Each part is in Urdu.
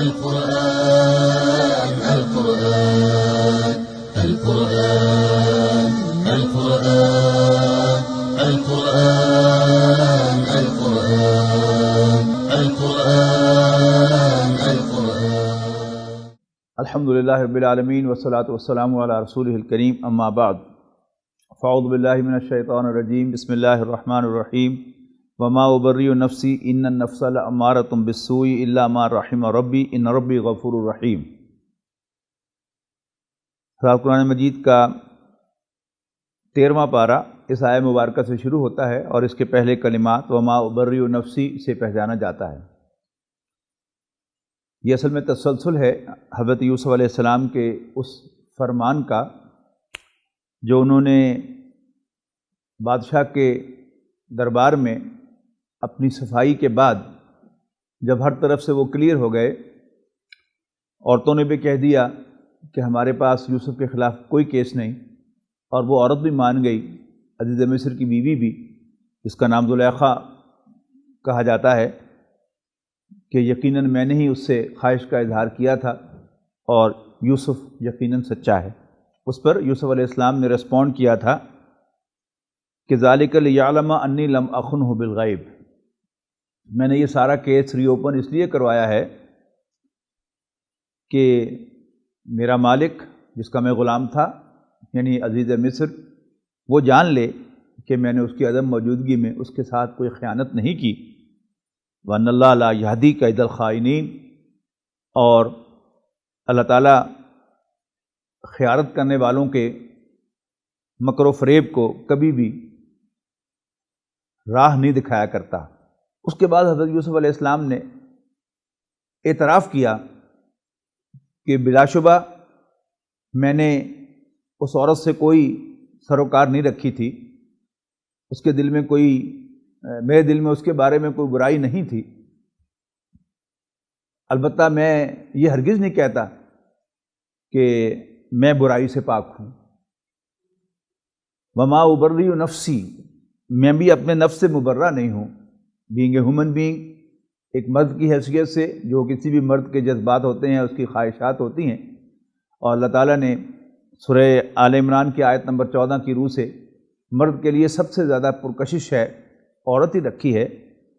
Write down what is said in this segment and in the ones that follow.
القرآن القرآن القرآن القرآن القرآن القرآن القرآن القرآن الحمدللہ رب العالمین والصلاة والسلام علی رسولہ الکریم، اما بعد فاعوذ باللہ من الشیطان الرجیم، بسم اللہ الرحمن الرحیم۔ وما ابرئ نفسی ان النفس لامارۃ بالسوء الا ما رحم ربی ان ربی غفور رحیم۔ قرآن مجید کا 13واں پارہ اس آیہ مبارکہ سے شروع ہوتا ہے اور اس کے پہلے کلمات وما ابرئ نفسی سے پہچانا جاتا ہے۔ یہ اصل میں تسلسل ہے حضرت یوسف علیہ السلام کے اس فرمان کا جو انہوں نے بادشاہ کے دربار میں اپنی صفائی کے بعد جب ہر طرف سے وہ کلیئر ہو گئے، عورتوں نے بھی کہہ دیا کہ ہمارے پاس یوسف کے خلاف کوئی کیس نہیں، اور وہ عورت بھی مان گئی، عزیز مصر کی بیوی بھی، جس کا نام زلیخا کہا جاتا ہے، کہ یقیناً میں نے ہی اس سے خواہش کا اظہار کیا تھا اور یوسف یقیناً سچا ہے۔ اس پر یوسف علیہ السلام نے رسپونڈ کیا تھا کہ ذالک لیعلم انی لم اخنہ بالغیب، میں نے یہ سارا کیس ری اوپن اس لیے کروایا ہے کہ میرا مالک جس کا میں غلام تھا یعنی عزیز مصر، وہ جان لے کہ میں نے اس کی عدم موجودگی میں اس کے ساتھ کوئی خیانت نہیں کی۔ وَأَنَّ اللَّهَ لَا يَهْدِي كَيْدَ الْخَائِنِينَ، اور اللہ تعالیٰ خیانت کرنے والوں کے مکر و فریب کو کبھی بھی راہ نہیں دکھایا کرتا۔ اس کے بعد حضرت یوسف علیہ السلام نے اعتراف کیا کہ بلا شبہ میں نے اس عورت سے کوئی سروکار نہیں رکھی تھی، اس کے دل میں کوئی، میرے دل میں اس کے بارے میں کوئی برائی نہیں تھی، البتہ میں یہ ہرگز نہیں کہتا کہ میں برائی سے پاک ہوں۔ وما ابرئ نفسی، میں بھی اپنے نفس سے مبرہ نہیں ہوں، بینگ اے ہیومن بینگ، ایک مرد کی حیثیت سے، جو کسی بھی مرد کے جذبات ہوتے ہیں، اس کی خواہشات ہوتی ہیں، اور اللہ تعالیٰ نے سورہ آل عمران کی آیت نمبر 14 کی روح سے مرد کے لیے سب سے زیادہ پرکشش ہے عورت ہی رکھی ہے،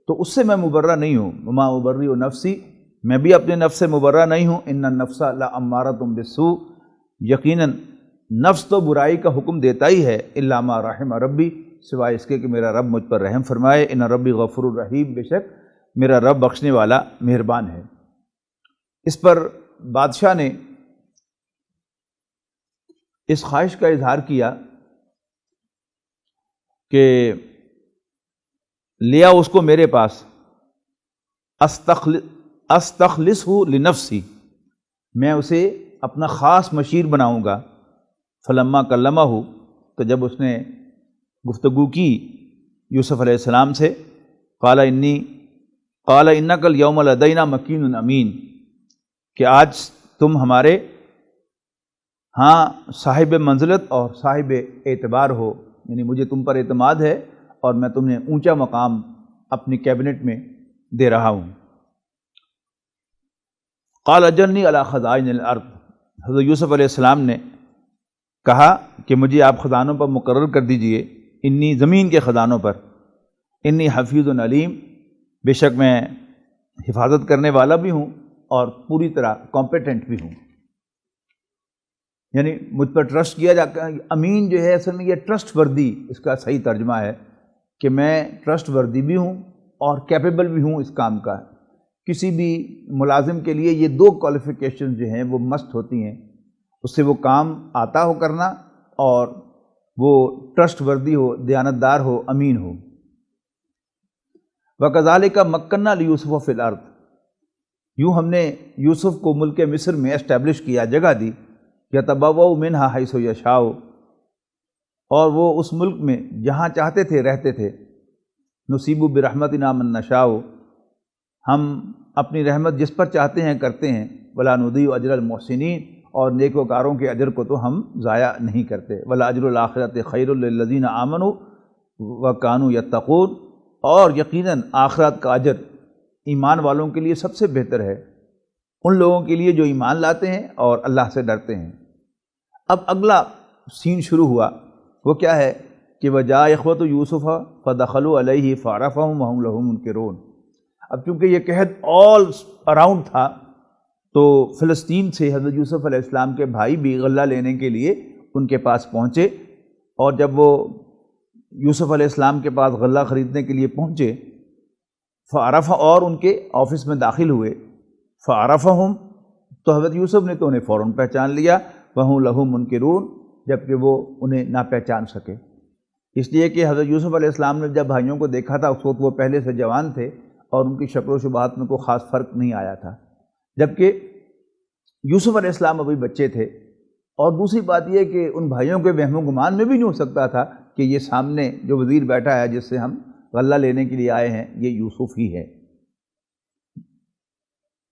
تو اس سے میں مبرہ نہیں ہوں۔ وما ابرئ نفسی، میں بھی اپنے نفس سے مبرہ نہیں ہوں۔ ان النفس لامارۃ بالسوء، یقیناً نفس تو برائی کا حکم دیتا ہی ہے، الا ما رحم ربی، سوائے اس کے کہ میرا رب مجھ پر رحم فرمائے۔ ان ربی غفور الرحیم، بے شک میرا رب بخشنے والا مہربان ہے۔ اس پر بادشاہ نے اس خواہش کا اظہار کیا کہ لیا اس کو میرے پاس، استخلصہ لنفسی، میں اسے اپنا خاص مشیر بناؤں گا۔ فلما کلمہ، تو جب اس نے گفتگو کی یوسف علیہ السلام سے، قال انک الیوم لدینا مکین امین، کہ آج تم ہمارے ہاں صاحب منزلت اور صاحب اعتبار ہو، یعنی مجھے تم پر اعتماد ہے اور میں تمہیں اونچا مقام اپنی کیبنٹ میں دے رہا ہوں۔ قال اجرنی علی خزائن الارض، حضرت یوسف علیہ السلام نے کہا کہ مجھے آپ خزانوں پر مقرر کر دیجئے، انی، زمین کے خزانوں پر، انی حفیظ علیم، بے شک میں حفاظت کرنے والا بھی ہوں اور پوری طرح کمپیٹنٹ بھی ہوں۔ یعنی مجھ پر ٹرسٹ کیا جاتا ہے۔ امین جو ہے اصل میں یہ ٹرسٹ وردی، اس کا صحیح ترجمہ ہے کہ میں ٹرسٹ وردی بھی ہوں اور کیپیبل بھی ہوں اس کام کا۔ کسی بھی ملازم کے لیے یہ دو کوالیفیکیشن جو ہیں وہ مست ہوتی ہیں، اس سے وہ کام آتا ہو کرنا اور وہ ٹرسٹ وردی ہو، دیانتدار ہو، امین ہو۔ وَكَذَلِكَ مَكَّنَّا لِيُوسُفَ فِي الْأَرْضِ، یوں ہم نے یوسف کو ملک مصر میں اسٹیبلش کیا، جگہ دی، يَتَبَوَّأُ مِنْهَا حَيْثُ يَشَاءُ، اور وہ اس ملک میں جہاں چاہتے تھے رہتے تھے۔ نُصِيبُ بِرَحْمَتِنَا مَن نَّشَاءُ، ہم اپنی رحمت جس پر چاہتے ہیں کرتے ہیں۔ وَلَا نُضِيعُ أَجْرَ الْمُحْسِنِينَ، اور نیکوکاروں کے اجر کو تو ہم ضائع نہیں کرتے۔ وَلَا أَجْرُ الْآخِرَةِ خَيْرٌ لِّلَّذِينَ آمَنُوا وَكَانُوا يَتَّقُونَ، اور یقیناً آخرت کا اجر ایمان والوں کے لیے سب سے بہتر ہے، ان لوگوں کے لیے جو ایمان لاتے ہیں اور اللہ سے ڈرتے ہیں۔ اب اگلا سین شروع ہوا، وہ کیا ہے کہ وجاء اخوۃ یوسف فدخلوا علیہ فعرفہم وہم لہ منکرون۔ اب چونکہ یہ قحط آل اراؤنڈ تھا تو فلسطین سے حضرت یوسف علیہ السلام کے بھائی بھی غلہ لینے کے لیے ان کے پاس پہنچے، اور جب وہ یوسف علیہ السلام کے پاس غلہ خریدنے کے لیے پہنچے فعرف، اور ان کے آفس میں داخل ہوئے، فعرفہم، تو حضرت یوسف نے تو انہیں فوراً پہچان لیا، وہم لہ منکرون، جبکہ وہ انہیں نہ پہچان سکے، اس لیے کہ حضرت یوسف علیہ السلام نے جب بھائیوں کو دیکھا تھا اس وقت وہ پہلے سے جوان تھے اور ان کی شکل و شباہت میں کوئی خاص فرق نہیں آیا تھا، جبکہ یوسف علیہ السلام ابھی بچے تھے۔ اور دوسری بات یہ کہ ان بھائیوں کے وہم و گمان میں بھی نہیں ہو سکتا تھا کہ یہ سامنے جو وزیر بیٹھا ہے جس سے ہم غلہ لینے کے لیے آئے ہیں یہ یوسف ہی ہے۔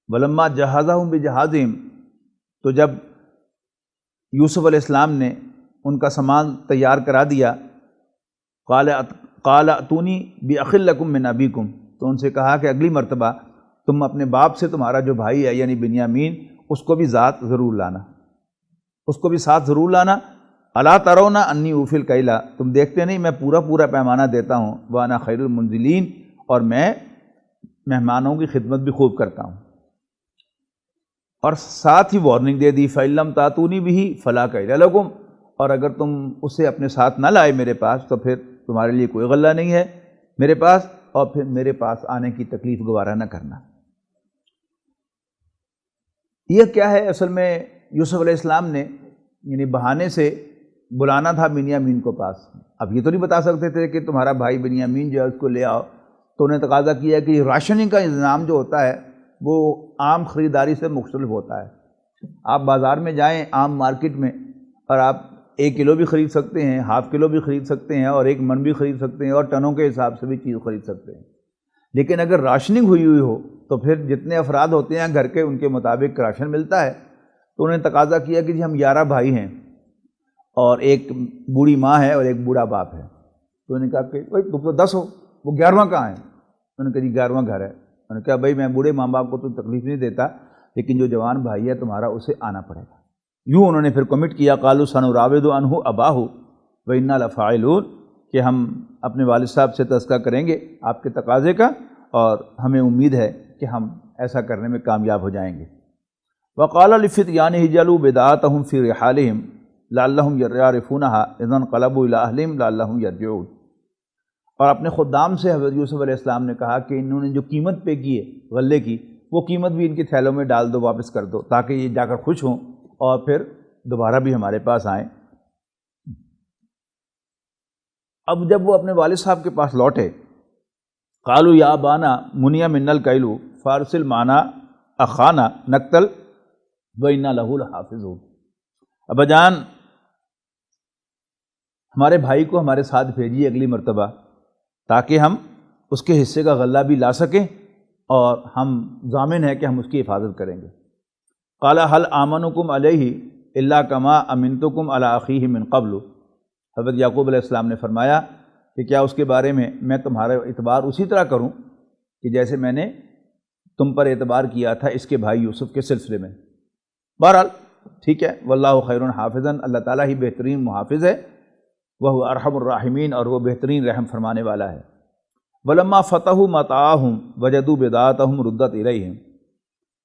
وَلَمَّا جَهَّزَهُم بِجَهَازِهِمْ، تو جب یوسف علیہ السلام نے ان کا سامان تیار کرا دیا، قَالَ ائْتُونِي بِأَخٍ لَكُم مِّنْ أَبِيكُمْ، تو ان سے کہا کہ اگلی مرتبہ تم اپنے باپ سے تمہارا جو بھائی ہے یعنی بنیامین، اس کو بھی ذات ضرور لانا، اس کو بھی ساتھ ضرور لانا۔ الا ترون انی اوفی الکیل، تم دیکھتے نہیں میں پورا پیمانہ دیتا ہوں، وانا خیر المنزلین، اور میں مہمانوں کی خدمت بھی خوب کرتا ہوں۔ اور ساتھ ہی وارننگ دے دی، فإن لم تأتونی بہ فلا کیل لکم، اور اگر تم اسے اپنے ساتھ نہ لائے میرے پاس تو پھر تمہارے لیے کوئی غلہ نہیں ہے میرے پاس، اور پھر میرے پاس آنے کی تکلیف گوارا نہ کرنا۔ یہ کیا ہے؟ اصل میں یوسف علیہ السلام نے یعنی بہانے سے بلانا تھا بنیامین کو پاس۔ اب یہ تو نہیں بتا سکتے تھے کہ تمہارا بھائی بنیامین جو ہے اس کو لے آؤ، تو انہیں تقاضا کیا کہ راشننگ کا انتظام جو ہوتا ہے وہ عام خریداری سے مختلف ہوتا ہے۔ آپ بازار میں جائیں عام مارکیٹ میں اور آپ 1 کلو بھی خرید سکتے ہیں، ½ کلو بھی خرید سکتے ہیں، اور 1 من بھی خرید سکتے ہیں، اور ٹنوں کے حساب سے بھی چیز خرید سکتے ہیں۔ لیکن اگر راشننگ ہوئی ہو تو پھر جتنے افراد ہوتے ہیں گھر کے ان کے مطابق راشن ملتا ہے۔ تو انہوں نے تقاضا کیا کہ جی ہم 11 بھائی ہیں اور ایک بوڑھی ماں ہے اور ایک بوڑھا باپ ہے۔ تو انہوں نے کہا کہ بھائی تم تو 10 ہو، وہ 11واں کہاں ہے؟ انہوں نے کہا جی 11واں گھر ہے۔ انہوں نے کہا بھائی میں بوڑھے ماں باپ کو تو تکلیف نہیں دیتا، لیکن جو جوان بھائی ہے تمہارا اسے آنا پڑے گا۔ یوں انہوں نے پھر کمٹ کیا، قالوا سنراود عنہ اباہ وانا لفاعلون، کہ ہم اپنے والد صاحب سے تذکرہ کریں گے آپ کے تقاضے کا، اور ہمیں امید ہے کہ ہم ایسا کرنے میں کامیاب ہو جائیں گے۔ وقال لفتیانہ اجعلوا بضاعتهم فی رحالہم لعلہم یعرفونها اذا انقلبوا الی اہلہم لعلہم یرجعون، اور اپنے خدام سے حضرت یوسف علیہ السلام نے کہا کہ انہوں نے جو قیمت پے کی ہے غلے کی، وہ قیمت بھی ان کے تھیلوں میں ڈال دو، واپس کر دو، تاکہ یہ جا کر خوش ہوں اور پھر دوبارہ بھی ہمارے پاس آئیں۔ اب جب وہ اپنے والد صاحب کے پاس لوٹے، قالوا یا ابانا منع منا الکیل فارسل معنا اخانا نقتل وانا لہ لحافظون، ابا جان ہمارے بھائی کو ہمارے ساتھ بھیجیے اگلی مرتبہ تاکہ ہم اس کے حصے کا غلہ بھی لا سکیں، اور ہم ضامن ہیں کہ ہم اس کی حفاظت کریں گے۔ قال هل آمنکم علیہ الا کما امنتکم علی اخیہ من قبل، حضرت یعقوب علیہ السلام نے فرمایا کہ کیا اس کے بارے میں تمہارا اعتبار اسی طرح کروں کہ جیسے میں نے تم پر اعتبار کیا تھا اس کے بھائی یوسف کے سلسلے میں۔ بہرحال ٹھیک ہے، واللہ خیر حافظا، اللہ تعالیٰ ہی بہترین محافظ ہے، وہ ارحم الراحمین، اور وہ بہترین رحم فرمانے والا ہے۔ ولما فتحوا متاعهم وجدوا بضاعتهم ردت الیہم،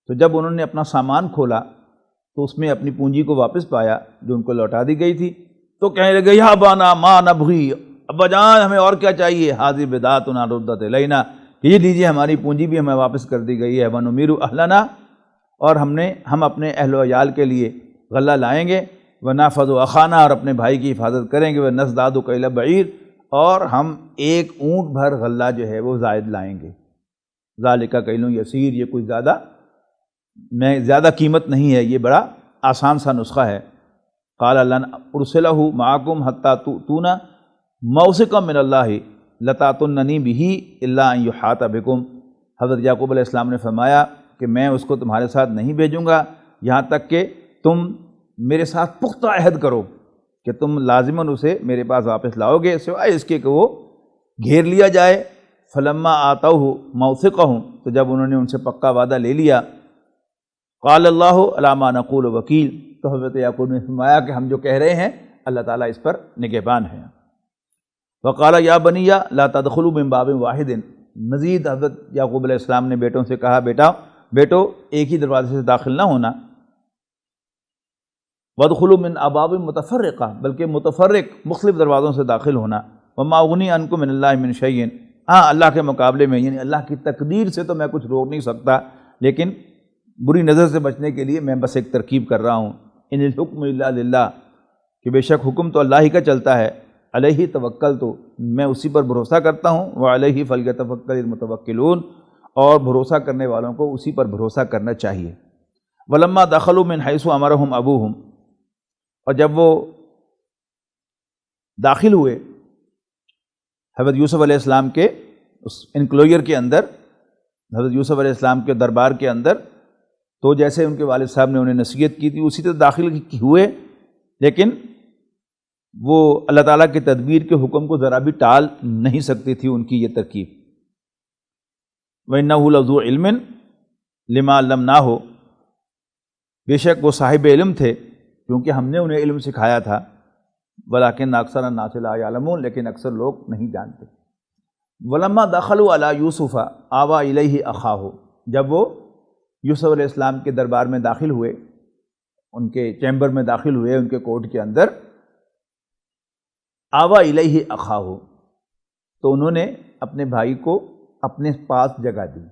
تو جب انہوں نے اپنا سامان کھولا تو اس میں اپنی پونجی کو واپس پایا جو ان کو لوٹا دی گئی تھی، تو کہنے لگے یا ابانا ما نبغی، ابا جان ہمیں اور کیا چاہیے، ھذی بضاعتنا ردت الینا، یہ لیجیے ہماری پونجی بھی ہمیں واپس کر دی گئی ہے، ونمیر اہلنا، اور ہم اپنے اہل و عیال کے لیے غلہ لائیں گے، ونحفظ اخانا، اور اپنے بھائی کی حفاظت کریں گے، ونزداد کیل بعیر، اور ہم 1 اونٹ بھر غلہ جو ہے وہ زائد لائیں گے۔ ذالک کیل یسیر، یہ کوئی زیادہ قیمت نہیں ہے، یہ بڑا آسان سا نسخہ ہے۔ قال لن ارسلہ معکم حتی تؤتون موثقا من اللہ لتأتوننی بہ الا ان یحاط بکم، حضرت یعقوب علیہ السلام نے فرمایا کہ میں اس کو تمہارے ساتھ نہیں بھیجوں گا یہاں تک کہ تم میرے ساتھ پختہ عہد کرو کہ تم لازماً اسے میرے پاس واپس لاؤ گے، سوائے اس کے کہ وہ گھیر لیا جائے۔ فلما آتوہ موثقہم، تو جب انہوں نے ان سے پکا وعدہ لے لیا قال اللہ علی ما نقول وکیل، تو حضرت یعقوب نے فرمایا کہ ہم جو کہہ رہے ہیں اللہ تعالیٰ اس پر نگہبان ہے۔ وقال یا بنی لا تدخلوا من باب واحد، مزید حضرت یعقوب علیہ السلام نے بیٹوں سے کہا بیٹو ایک ہی دروازے سے داخل نہ ہونا، وادخلوا من ابواب متفرقہ، بلکہ متفرق مختلف دروازوں سے داخل ہونا۔ وما اغنی عنکم من اللہ من شیء، ہاں اللہ کے مقابلے میں یعنی اللہ کی تقدیر سے تو میں کچھ روک نہیں سکتا، لیکن بری نظر سے بچنے کے لیے میں بس ایک ترکیب کر رہا ہوں۔ ان الحکم الا للہ، کہ بے شک حکم تو اللہ ہی کا چلتا ہے، علیہ توکلت، میں اسی پر بھروسہ کرتا ہوں، وعلیہ فلیتوکل المتوکلون، اور بھروسہ کرنے والوں کو اسی پر بھروسہ کرنا چاہیے۔ ولما دخلوا من حیث امرهم ابوہم، اور جب وہ داخل ہوئے حضرت یوسف علیہ السلام کے اس انکلوجر کے اندر، حضرت یوسف علیہ السلام کے دربار کے اندر، تو جیسے ان کے والد صاحب نے انہیں نصیحت کی تھی اسی طرح داخل ہوئے، لیکن وہ اللہ تعالیٰ کی تدبیر کے حکم کو ذرا بھی ٹال نہیں سکتی تھی ان کی یہ ترکیب۔ وَإِنَّهُ لَذُو عِلْمٍ لِمَا عَلَّمْنَاهُ، بے شک وہ صاحب علم تھے کیونکہ ہم نے انہیں علم سکھایا تھا، وَلَٰكِنَّ أَكْثَرَ النَّاسِ لَا يَعْلَمُونَ، لیکن اکثر لوگ نہیں جانتے۔ وَلَمَّا دَخَلُوا عَلَىٰ يُوسُفَ آوَىٰ إِلَيْهِ أَخَاهُ، جب وہ یوسف علیہ السلام کے دربار میں داخل ہوئے، ان کے چیمبر میں داخل ہوئے، ان کے کورٹ کے اندر، آوَىٰ إِلَيْهِ أَخَاهُ، تو انہوں نے اپنے بھائی کو اپنے پاس جگہ دی۔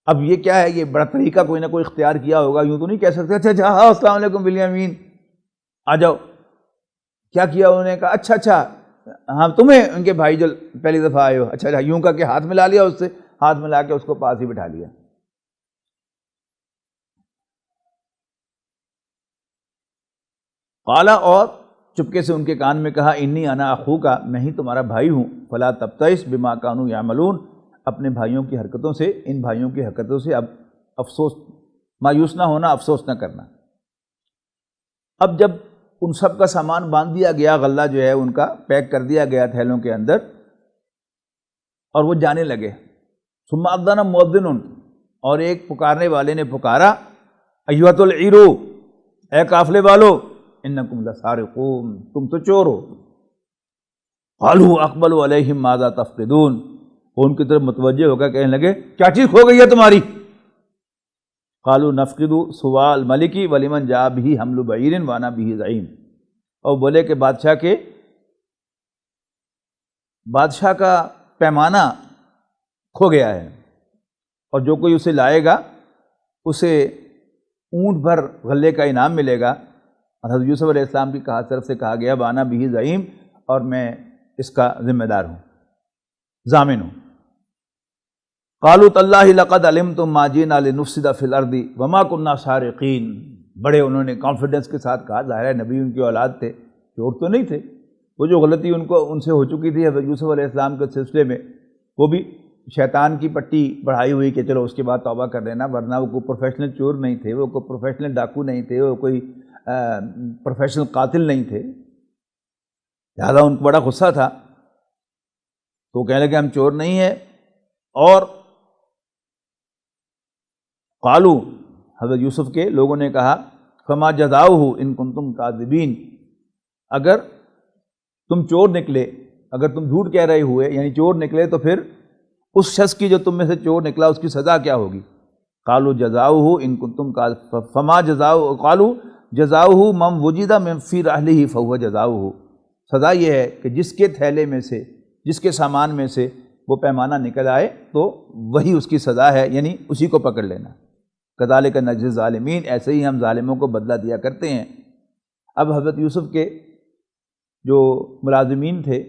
اب یہ کیا ہے، یہ بڑا طریقہ کوئی نہ کوئی اختیار کیا ہوگا، یوں تو نہیں کہہ سکتے اچھا ہاں السلام علیکم بلیامین آ جاؤ، کیا کیا انہوں نے کہا اچھا ہاں تمہیں ان کے بھائی جو پہلی دفعہ آئے ہو، اچھا یوں کر کے ہاتھ ملا لیا، اس سے ہاتھ ملا کے اس کو پاس ہی بٹھا لیا۔ قالا، اور چپکے سے ان کے کان میں کہا انی انا اخوک، میں ہی تمہارا بھائی ہوں، فلا تبتئس بما کانوا یعملون، اپنے بھائیوں کی حرکتوں سے، ان بھائیوں کی حرکتوں سے اب افسوس، مایوس نہ ہونا، افسوس نہ کرنا۔ اب جب ان سب کا سامان باندھ دیا گیا، غلہ جو ہے ان کا پیک کر دیا گیا تھیلوں کے اندر، اور وہ جانے لگے، ثم اذن مؤذن، اور ایک پکارنے والے نے پکارا ایھۃ العیر، اے قافلے والو، انکم لسارقون، تم تو چور ہو۔ قالوا اقبلوا علیہم ماذا تفقدون، وہ ان کی طرف متوجہ ہو کر کہنے لگے کیا چیز کھو گئی ہے تمہاری؟ قالوا نفقد سواء الملک ولمن جاء به حمل بعیر وانا به زعیم، اور بولے کہ بادشاہ کا پیمانہ کھو گیا ہے، اور جو کوئی اسے لائے گا اسے اونٹ بھر غلے کا انعام ملے گا۔ اور حضرت یوسف علیہ السلام کی طرف سے کہا گیا وانا به زعیم، اور میں اس کا ذمہ دار ہوں، ضامن ہوں۔ قالوا تاللہ لقد علمتم ما جئنا لنفسد فی الارض وما كنا سارقین، بڑے انہوں نے کانفیڈنس کے ساتھ کہا، ظاہر ہے نبی ان کی اولاد تھے، چور تو نہیں تھے، وہ جو غلطی ان سے ہو چکی تھی حضرت یوسف علیہ السلام کے سلسلے میں، وہ بھی شیطان کی پٹی بڑھائی ہوئی کہ چلو اس کے بعد توبہ کر لینا، ورنہ وہ کوئی پروفیشنل چور نہیں تھے، وہ کوئی پروفیشنل ڈاکو نہیں تھے، وہ کوئی پروفیشنل قاتل نہیں تھے، لہٰذا ان کو بڑا غصہ تھا، تو کہنے لگے ہم چور نہیں ہیں۔ اور قالو، حضرت یوسف کے لوگوں نے کہا فما جزاؤہ ان کنتم کاذبین، اگر تم چور نکلے، اگر تم جھوٹ کہہ رہے ہوئے یعنی چور نکلے، تو پھر اس شخص کی جو تم میں سے چور نکلا اس کی سزا کیا ہوگی؟ قالوا جزاؤہ ان کنتم فما جزاؤہ، قالوا جزاؤہ من وجد من فی رحلہ فہو جزاؤہ، سزا یہ ہے کہ جس کے تھیلے میں سے، جس کے سامان میں سے وہ پیمانہ نکل آئے تو وہی اس کی سزا ہے، یعنی اسی کو پکڑ لینا۔ کذالک نجزی الظالمین، ایسے ہی ہم ظالموں کو بدلہ دیا کرتے ہیں۔ اب حضرت یوسف کے جو ملازمین تھے،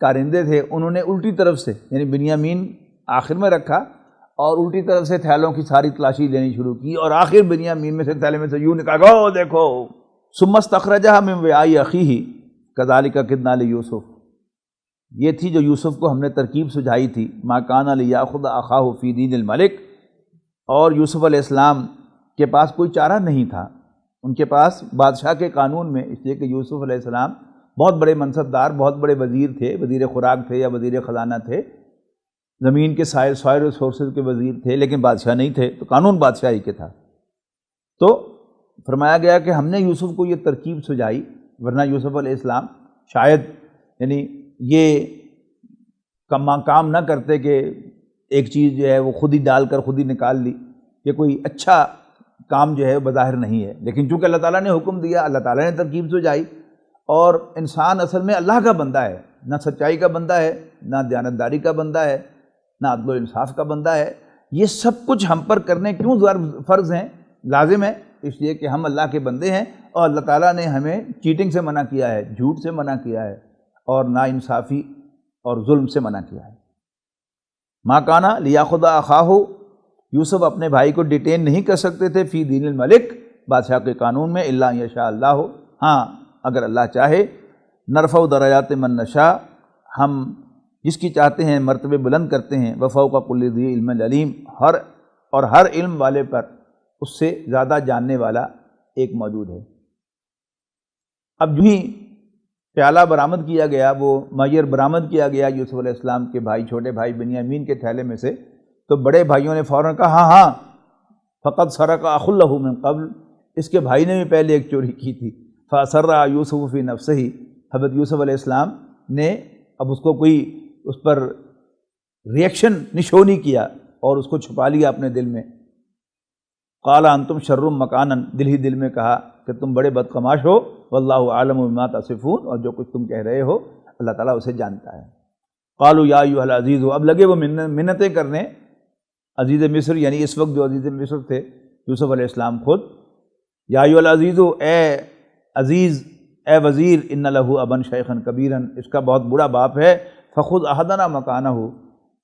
کارندے تھے، انہوں نے الٹی طرف سے یعنی بنیامین آخر میں رکھا اور الٹی طرف سے تھیلوں کی ساری تلاشی لینی شروع کی، اور آخر بنیامین میں سے تھیلے میں سے یوں نکالا، او دیکھو، ثم استخرجها من وعاء اخیہ کذالک کدنا لیوسف، یہ تھی جو یوسف کو ہم نے ترکیب سجھائی تھی، ما کان لیاخذ اخاہ فی دین الملک، اور یوسف علیہ السلام کے پاس کوئی چارہ نہیں تھا، ان کے پاس بادشاہ کے قانون میں، اس لیے کہ یوسف علیہ السلام بہت بڑے منصبدار، بہت بڑے وزیر تھے، وزیر خوراک تھے یا وزیر خزانہ تھے، زمین کے سائل ریسورسز کے وزیر تھے، لیکن بادشاہ نہیں تھے، تو قانون بادشاہی کے تھا۔ تو فرمایا گیا کہ ہم نے یوسف کو یہ ترکیب سجائی، ورنہ یوسف علیہ السلام شاید یعنی یہ کام نہ کرتے کہ ایک چیز جو ہے وہ خود ہی ڈال کر خود ہی نکال لی، یہ کوئی اچھا کام جو ہے بظاہر نہیں ہے، لیکن چونکہ اللہ تعالیٰ نے حکم دیا، اللہ تعالیٰ نے ترکیب سجائی، اور انسان اصل میں اللہ کا بندہ ہے، نہ سچائی کا بندہ ہے، نہ دیانتداری کا بندہ ہے، نہ عدل و انصاف کا بندہ ہے۔ یہ سب کچھ ہم پر کرنے کیوں فرض ہیں، لازم ہے، اس لیے کہ ہم اللہ کے بندے ہیں، اور اللہ تعالیٰ نے ہمیں چیٹنگ سے منع کیا ہے، جھوٹ سے منع کیا ہے، اور ناانصافی اور ظلم سے منع کیا ہے۔ ما کانا لیاخذ اخاہ، یوسف اپنے بھائی کو ڈیٹین نہیں کر سکتے تھے فی دین الملک، بادشاہ کے قانون میں، الا ان یشاء اللہ، ہاں اگر اللہ چاہے، نرفع درجات من نشاء، ہم جس کی چاہتے ہیں مرتبے بلند کرتے ہیں، وفوق کل ذی علم علیم، ہر علم والے پر اس سے زیادہ جاننے والا ایک موجود ہے۔ اب جو ہی پیالہ برآمد کیا گیا، وہ معیر برآمد کیا گیا یوسف علیہ السلام کے بھائی، چھوٹے بھائی بنیامین کے تھیلے میں سے، تو بڑے بھائیوں نے فوراً کہا ہاں فقد سرق اخ له من قبل، اس کے بھائی نے بھی پہلے ایک چوری کی تھی، فاسر یوسف فی نفسہ، حضرت یوسف علیہ السلام نے اب اس کو کوئی اس پر ریئیکشن نشو نہیں کیا اور اس کو چھپا لیا اپنے دل میں۔ قال انتم شر مکانا، دل ہی دل میں کہا کہ تم بڑے بدقماش ہو، واللہ اعلم بما تصفون، اور جو کچھ تم کہہ رہے ہو اللہ تعالیٰ اسے جانتا ہے۔ قالوا یا ایھا العزیز، اب لگے وہ منتیں کرنے عزیز مصر، یعنی اس وقت جو عزیز مصر تھے یوسف علیہ السلام خود، یا ایھا العزیز، اے عزیز، اے وزیر، ان لہ ابا شیخا کبیرا، اس کا بہت بڑا باپ ہے، فخذ احدنا مکانہ،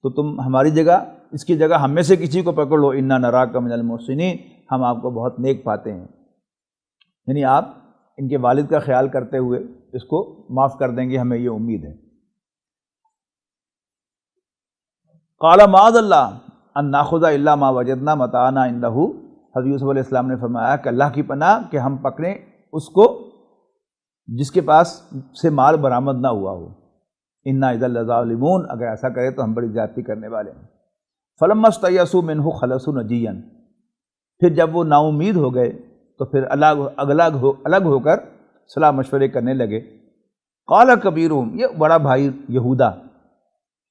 تو تم ہماری جگہ، اس کی جگہ ہم میں سے کسی کو پکڑ لو، انا نراک من المحسنین، ہم آپ کو بہت نیک پاتے ہیں، یعنی آپ ان کے والد کا خیال کرتے ہوئے اس کو معاف کر دیں گے، ہمیں یہ امید ہے۔ قال معاذ اللہ ان ناخذ الا ما وجدنا متاعنا عنده، حضرت یوسف علیہ السلام نے فرمایا کہ اللہ کی پناہ کہ ہم پکڑیں اس کو جس کے پاس سے مال برآمد نہ ہوا ہو، انا اذا لظالمون، اگر ایسا کرے تو ہم بڑی زیادتی کرنے والے ہیں۔ فلما استیئسوا منہ خلصوا نجیا، پھر جب وہ نا امید ہو گئے تو پھر الگ ہو کر صلاح مشورے کرنے لگے۔ قال کبیرہم، یہ بڑا بھائی یہودا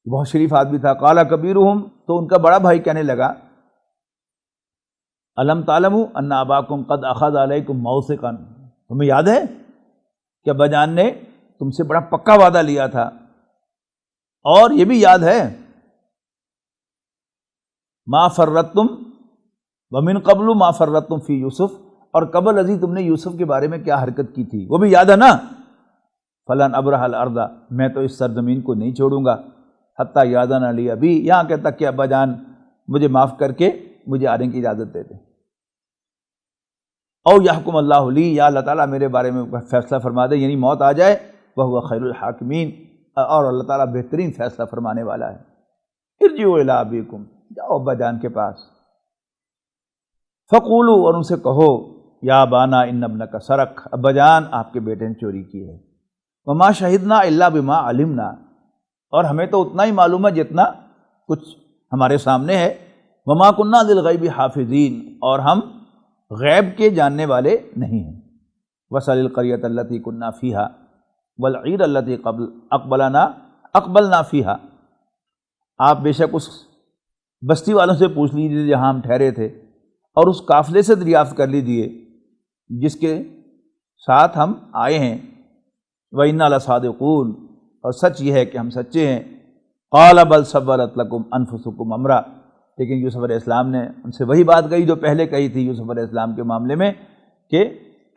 بہت شریف آدمی تھا، قال کبیرہم، تو ان کا بڑا بھائی کہنے لگا، الم تعلموا ان اباکم قد اخذ علیکم موثقا، تمہیں یاد ہے کہ ابا جان نے تم سے بڑا پکا وعدہ لیا تھا، اور یہ بھی یاد ہے ما فرطتم ومن قبل ما فرطتم فی یوسف، اور قبل ازیں تم نے یوسف کے بارے میں کیا حرکت کی تھی، وہ بھی یاد ہے نا، فلن ابرح الارض، میں تو اس سرزمین کو نہیں چھوڑوں گا، حتیٰ یادن علی ابی، یہاں کہ تک کہ ابا جان مجھے معاف کر کے مجھے آنے کی اجازت دے دیں، او یحکم اللہ لی، یا اللہ تعالیٰ میرے بارے میں فیصلہ فرما دے، یعنی موت آ جائے، وہو خیر الحاکمین، اور اللہ تعالیٰ بہترین فیصلہ فرمانے والا ہے۔ ارجعوا الی ابیکم، جاؤ ابا جان کے پاس، فقولوا، اور ان سے کہو، یا ابانا ان ابنک سرق، ابا جان آپ کے بیٹے نے چوری کی ہے، وما شہدنا الا بما علمنا، اور ہمیں تو اتنا ہی معلوم ہے جتنا کچھ ہمارے سامنے ہے، وما کننا للغیب حافظین، اور ہم غیب کے جاننے والے نہیں ہیں، وسل القریۃ التی کننا فیہا والعیر التی اقبلنا فیہا، آپ بے شک اس بستی والوں سے پوچھ لیجیے جہاں ہم ٹھہرے تھے، اور اس قافلے سے دریافت کر لیجیے جس کے ساتھ ہم آئے ہیں، وَإِنَّا لَصَادِقُونَ، اور سچ یہ ہے کہ ہم سچے ہیں۔ قَالَ بَلْ سَوَّلَتْ لَكُمْ أَنفُسُكُمْ أَمْرًا، لیکن یوسف علیہ السلام نے ان سے وہی بات کہی جو پہلے کہی تھی یوسف علیہ السلام کے معاملے میں، کہ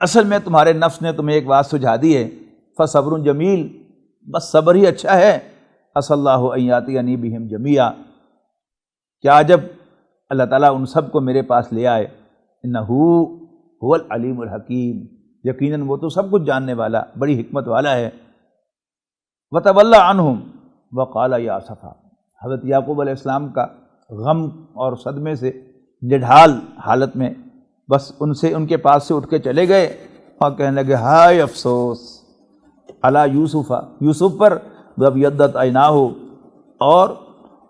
اصل میں تمہارے نفس نے تمہیں ایک بات سجھا دی ہے، فَصَبْرٌ جَمِيلٌ، بس صبر ہی اچھا ہے، عَسَى اللَّهُ أَن يَأْتِيَنِي بِهِمْ جَمِيعًا، کیا جب اللہ تعالیٰ ان سب کو میرے پاس لے آئے، إِنَّهُ هُوَ الْعَلِيمُ الْحَكِيمُ، یقیناً وہ تو سب کچھ جاننے والا بڑی حکمت والا ہے۔ وَتَوَلَّى عَنْهُمْ وَقَالَ يَا أَسَفَا، حضرت یعقوب علیہ السلام کا غم اور صدمے سے نڈھال حالت میں بس ان کے پاس سے اٹھ کے چلے گئے اور کہنے لگے، ہائے افسوس علی یوسف، یوسف پر، وابیضت عیناہ، اور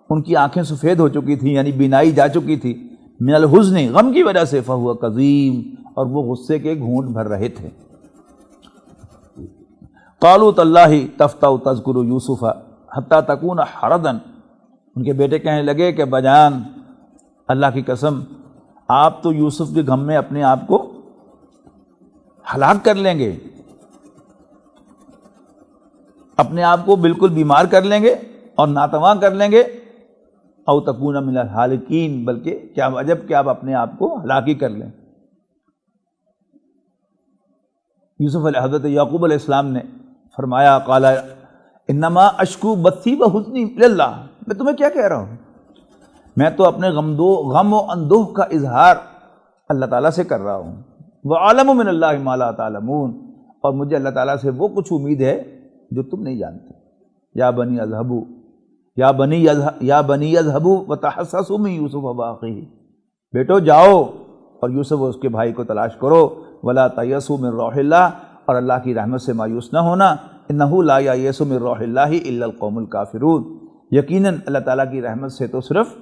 ان کی آنکھیں سفید ہو چکی تھیں، یعنی بینائی جا چکی تھی، من الحزن، غم کی وجہ سے، فہو کظیم، اور وہ غصے کے گھونٹ بھر رہے تھے۔ قالوا تاللہ تفتأ تذکر یوسف حتی تکون حردا، ان کے بیٹے کہنے لگے کہ بجان اللہ کی قسم آپ تو یوسف کے غم میں اپنے آپ کو ہلاک کر لیں گے، اپنے آپ کو بالکل بیمار کر لیں گے اور ناتواں کر لیں گے، او تکون من الہالکین، بلکہ کیا عجب کہ آپ اپنے آپ کو ہلاکی کر لیں۔ یوسف علیہ حضرت یعقوب علیہ السلام نے فرمایا قال انما اشکو بثی و حزنی الی اللہ، میں تمہیں کیا کہہ رہا ہوں، میں تو اپنے غم و اندوہ کا اظہار اللہ تعالیٰ سے کر رہا ہوں، وَأَعْلَمُ مِنَ اللَّهِ مَا لَا تَعْلَمُونَ، اور مجھے اللہ تعالیٰ سے وہ کچھ امید ہے جو تم نہیں جانتے۔ یا بنی اذهبوا یا بنی اذهبوا وتحسسوا من یوسف واخیہ، بیٹو جاؤ اور یوسف اور اس کے بھائی کو تلاش کرو، ولا تیأسوا من روح اللہ، اور اللہ کی رحمت سے مایوس نہ ہونا، انہ لا ییأس من روح اللہ الا القوم الکافرون، یقیناً اللہ تعالیٰ کی رحمت سے تو صرف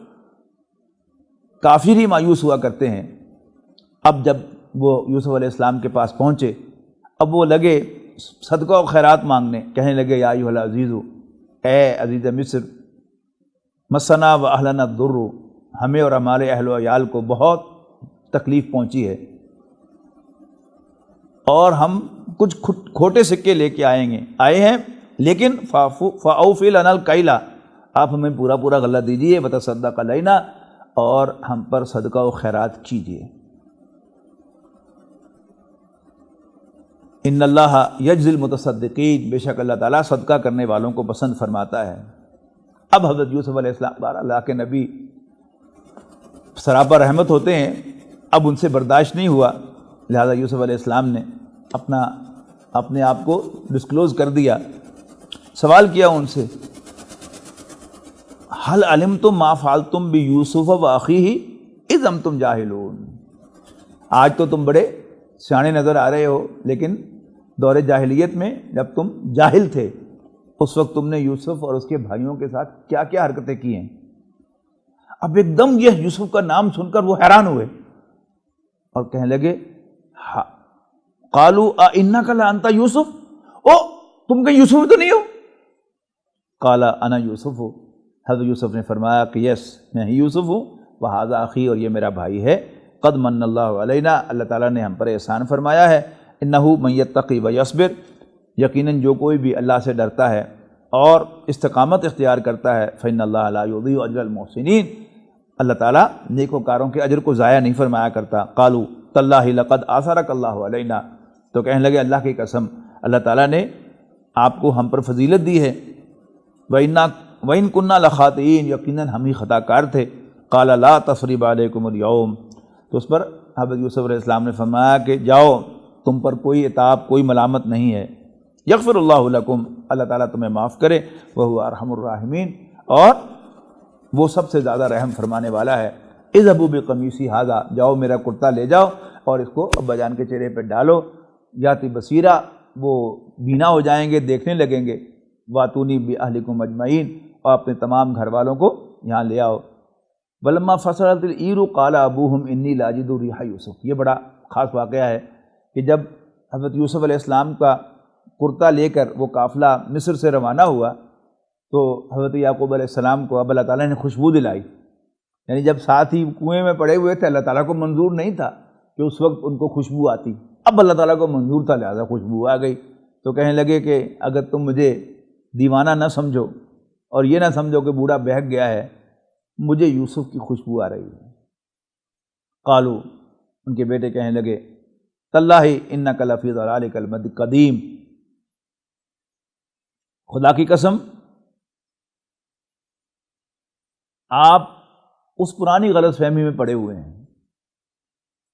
کافر ہی مایوس ہوا کرتے ہیں۔ اب جب وہ یوسف علیہ السلام کے پاس پہنچے، اب وہ لگے صدقہ و خیرات مانگنے، کہنے لگے یا ایھا العزیز، اے عزیز مصر، مسنا و اہلنا الضر، ہمیں اور ہمارے اہل و عیال کو بہت تکلیف پہنچی ہے، اور ہم کچھ کھوٹے سکے لے کے آئے ہیں، لیکن فاوفی لنا الکیل، آپ ہمیں پورا پورا غلہ دیجیے، وتصدق علینا، اور ہم پر صدقہ و خیرات کیجیے۔ ان اللہ یجزی المتصدقین، بے شک اللہ تعالیٰ صدقہ کرنے والوں کو پسند فرماتا ہے۔ اب حضرت یوسف علیہ السلام اللہ کے نبی سراپا رحمت ہوتے ہیں، اب ان سے برداشت نہیں ہوا، لہذا یوسف علیہ السلام نے اپنے آپ کو ڈسکلوز کر دیا، سوال کیا ان سے هل علمتم ما فعلتم بیوسف واخیہ اذ انتم جاہلون، آج تو تم بڑے سیانے نظر آ رہے ہو، لیکن دور جاہلیت میں جب تم جاہل تھے اس وقت تم نے یوسف اور اس کے بھائیوں کے ساتھ کیا کیا حرکتیں کی ہیں۔ اب ایک دم یہ یوسف کا نام سن کر وہ حیران ہوئے اور کہنے لگے قالوا اِنَّكَ لَأَنْتَ یوسف، او تم کہ یوسف تو نہیں ہو؟ قال انا یوسف، حضرت یوسف نے فرمایا کہ یس میں ہی یوسف ہوں، وہذا اخی، اور یہ میرا بھائی ہے، قد من اللہ علینا، اللہ تعالیٰ نے ہم پر احسان فرمایا ہے، انہ من یتقی ویصبر، یقیناً جو کوئی بھی اللہ سے ڈرتا ہے اور استقامت اختیار کرتا ہے، فإن اللہ لا یضیع اجر المحسنین، اللہ تعالیٰ نیکوکاروں کے اجر کو ضائع نہیں فرمایا کرتا۔ قالوا تاللہ لقد آثرک اللہ علینا، تو کہنے لگے اللہ کی قسم اللہ تعالیٰ نے آپ کو ہم پر فضیلت دی ہے، وَإِن كُنَّا لَخَاطِئِينَ، یقیناً ہم ہی خطا کار تھے۔ قال لا تثریب علیکم اليوم، تو اس پر حضرت یوسف علیہ السلام نے فرمایا کہ جاؤ، تم پر کوئی عتاب کوئی ملامت نہیں ہے، یغفر اللہ لکم، اللہ تعالیٰ تمہیں معاف کرے، وہو ارحم الراحمین، اور وہ سب سے زیادہ رحم فرمانے والا ہے۔ اذهبوا بقمیصی ھذا، جاؤ میرا کرتا لے جاؤ اور اس کو ابا جان کے چہرے پہ ڈالو، یاتی بصیرہ، وہ بینا ہو جائیں گے، دیکھنے لگیں گے، واتونی باہلکم اجمعین، اور اپنے تمام گھر والوں کو یہاں لے آؤ۔ ولما فصلت العیر قال ابوہم انی لاجد ریح یوسف، یہ بڑا خاص واقعہ ہے کہ جب حضرت یوسف علیہ السلام کا کرتا لے کر وہ قافلہ مصر سے روانہ ہوا تو حضرت یعقوب علیہ السلام کو اب اللہ تعالیٰ نے خوشبو دلائی، یعنی جب ساتھ ہی کنویں میں پڑے ہوئے تھے اللہ تعالیٰ کو منظور نہیں تھا کہ اس وقت ان کو خوشبو آتی، اب اللہ تعالیٰ کو منظور تھا، لہذا خوشبو آ گئی، تو کہنے لگے کہ اگر تم مجھے دیوانہ نہ سمجھو اور یہ نہ سمجھو کہ بوڑھا بہک گیا ہے، مجھے یوسف کی خوشبو آ رہی ہے۔ قالو، ان کے بیٹے کہنے لگے تاللہ انک لفی ضلالک القدیم، خدا کی قسم آپ اس پرانی غلط فہمی میں پڑے ہوئے ہیں۔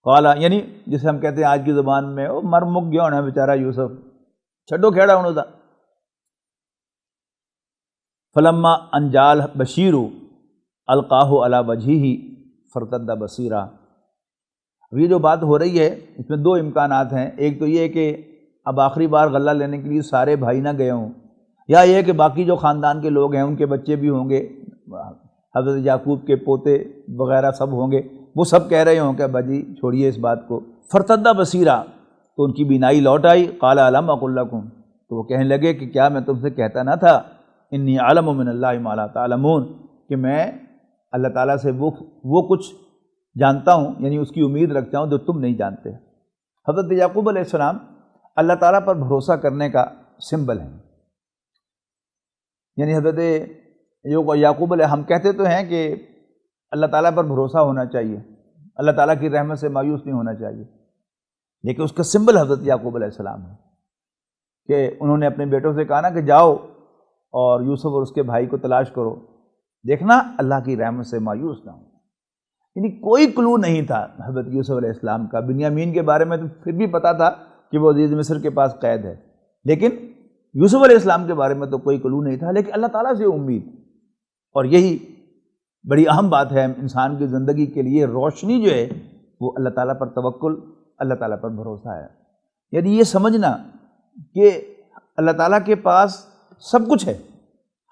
قالا، یعنی جسے ہم کہتے ہیں آج کی زبان میں وہ مر مک گیا ہونا بیچارہ یوسف، چھڈو کھیڑا انہوں دا۔ فلما انجال بشیر القاہ علی وجہہ فرتد بصیرا، اب یہ جو بات ہو رہی ہے اس میں دو امکانات ہیں، ایک تو یہ کہ اب آخری بار غلہ لینے کے لیے سارے بھائی نہ گئے ہوں، یا یہ کہ باقی جو خاندان کے لوگ ہیں ان کے بچے بھی ہوں گے، حضرت یعقوب کے پوتے وغیرہ سب ہوں گے، وہ سب کہہ رہے ہوں کہ ابا جی چھوڑیے اس بات کو، فرتدہ بصیرہ، تو ان کی بینائی لوٹ آئی، قال الم اقل لکم، تو وہ کہنے لگے کہ کیا میں تم سے کہتا نہ تھا انی اعلم من اللہ ما لا تعلمون، کہ میں اللہ تعالیٰ سے وہ کچھ جانتا ہوں، یعنی اس کی امید رکھتا ہوں جو تم نہیں جانتے۔ حضرت یعقوب علیہ السلام اللہ تعالیٰ پر بھروسہ کرنے کا سمبل ہیں، یعنی حضرت یعقوب علیہ، ہم کہتے تو ہیں کہ اللہ تعالیٰ پر بھروسہ ہونا چاہیے، اللہ تعالیٰ کی رحمت سے مایوس نہیں ہونا چاہیے، لیکن اس کا سمبل حضرت یعقوب علیہ السلام ہے کہ انہوں نے اپنے بیٹوں سے کہا نا کہ جاؤ اور یوسف اور اس کے بھائی کو تلاش کرو، دیکھنا اللہ کی رحمت سے مایوس نہ ہو۔ یعنی کوئی کلو نہیں تھا حضرت یوسف علیہ السلام کا، بنیامین کے بارے میں تو پھر بھی پتہ تھا کہ وہ عزیز مصر کے پاس قید ہے، لیکن یوسف علیہ السلام کے بارے میں تو کوئی کلو نہیں تھا، لیکن اللہ تعالیٰ سے امید، اور یہی بڑی اہم بات ہے انسان کی زندگی کے لیے، روشنی جو ہے وہ اللہ تعالیٰ پر توکل، اللہ تعالیٰ پر بھروسہ ہے، یعنی یہ سمجھنا کہ اللہ تعالیٰ کے پاس سب کچھ ہے،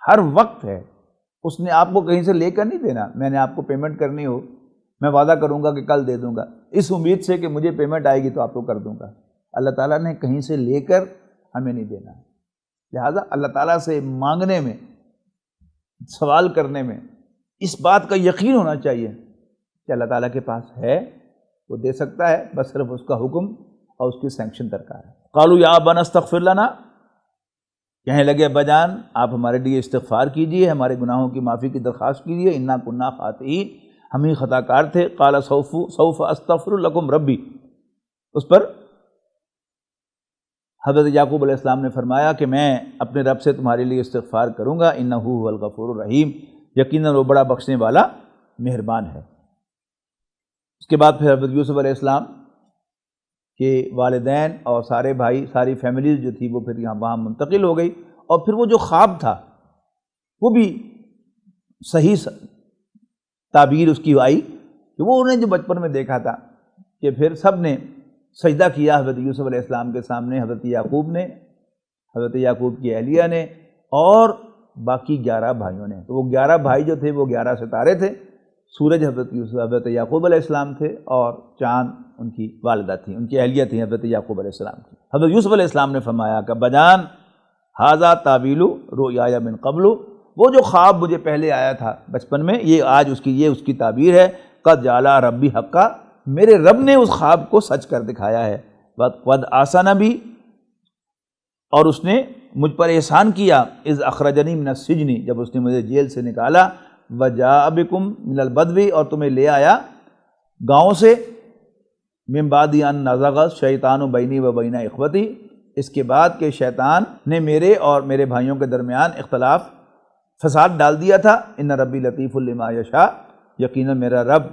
ہر وقت ہے، اس نے آپ کو کہیں سے لے کر نہیں دینا، میں نے آپ کو پیمنٹ کرنی ہو میں وعدہ کروں گا کہ کل دے دوں گا، اس امید سے کہ مجھے پیمنٹ آئے گی تو آپ کو کر دوں گا، اللہ تعالیٰ نے کہیں سے لے کر ہمیں نہیں دینا، لہٰذا اللہ تعالیٰ سے مانگنے میں، سوال کرنے میں اس بات کا یقین ہونا چاہیے کہ اللہ تعالیٰ کے پاس ہے، وہ دے سکتا ہے، بس صرف اس کا حکم اور اس کی سینکشن درکار ہے۔ قالوا یا ابانا استغفر لنا، کہنے لگے ابا جان آپ ہمارے لیے استغفار کیجئے، ہمارے گناہوں کی معافی کی درخواست کیجئے، انا کنا خاطئین، ہم ہی خطا کار تھے، قال سوف استغفر لکم ربی، اس پر حضرت یعقوب علیہ السلام نے فرمایا کہ میں اپنے رب سے تمہارے لیے استغفار کروں گا، انہ هو الغفور الرحیم، یقیناً وہ بڑا بخشنے والا مہربان ہے۔ اس کے بعد پھر حضرت یوسف علیہ السلام کے والدین اور سارے بھائی، ساری فیملیز جو تھی وہ پھر یہاں وہاں منتقل ہو گئی، اور پھر وہ جو خواب تھا وہ بھی صحیح تعبیر اس کی آئی کہ وہ انہیں جو بچپن میں دیکھا تھا کہ پھر سب نے سجدہ کیا حضرت یوسف علیہ السلام کے سامنے، حضرت یعقوب نے، حضرت یعقوب کی اہلیہ نے اور باقی 11 بھائیوں نے، تو وہ 11 بھائی جو تھے وہ 11 ستارے تھے، سورج حضرت یعقوب علیہ السلام تھے اور چاند ان کی والدہ تھی، ان کی اہلیہ تھی حضرت یعقوب علیہ السلام کی۔ حضرت یوسف علیہ السلام نے فرمایا کہ بجان ھذا تعویل رؤیایا من قبل، وہ جو خواب مجھے پہلے آیا تھا بچپن میں، یہ آج اس کی تعبیر ہے، قد جعل ربی حقا، میرے رب نے اس خواب کو سچ کر دکھایا ہے، قد آسن بھی، اور اس نے مجھ پر احسان کیا، اذ اخرجنی من السجن، جب اس نے مجھے جیل سے نکالا، وجاء بکم من البدو، اور تمہیں لے آیا گاؤں سے، من بعد ان نزغ الشیطان بینی و بین اخوتی، اس کے بعد کہ شیطان نے میرے اور میرے بھائیوں کے درمیان اختلاف فساد ڈال دیا تھا، ان ربی لطیف لما یشاء، یقیناً میرا رب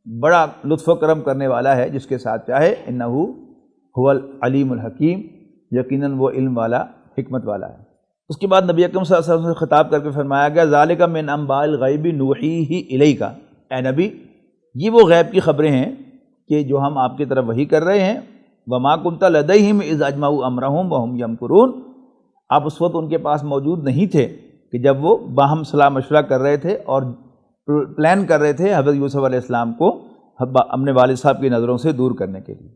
بڑا لطف و کرم کرنے والا ہے جس کے ساتھ چاہے، انہ هو العلیم الحکیم، یقیناً وہ علم والا، حکمت والا ہے۔ اس کے بعد نبی اکرم صلی اللہ علیہ وسلم سے خطاب کر کے فرمایا گیا، ذالک من انباء الغیب نوحیہ الیک، اے نبی یہ وہ غیب کی خبریں ہیں کہ جو ہم آپ کی طرف وحی کر رہے ہیں، وما کنت لدیہم اذ اجمعوا امرہم وہم یمکرون، آپ اس وقت ان کے پاس موجود نہیں تھے کہ جب وہ باہم صلاح مشورہ کر رہے تھے اور پلان کر رہے تھے حضرت یوسف علیہ السلام کو اپنے والد صاحب کی نظروں سے دور کرنے کے لیے۔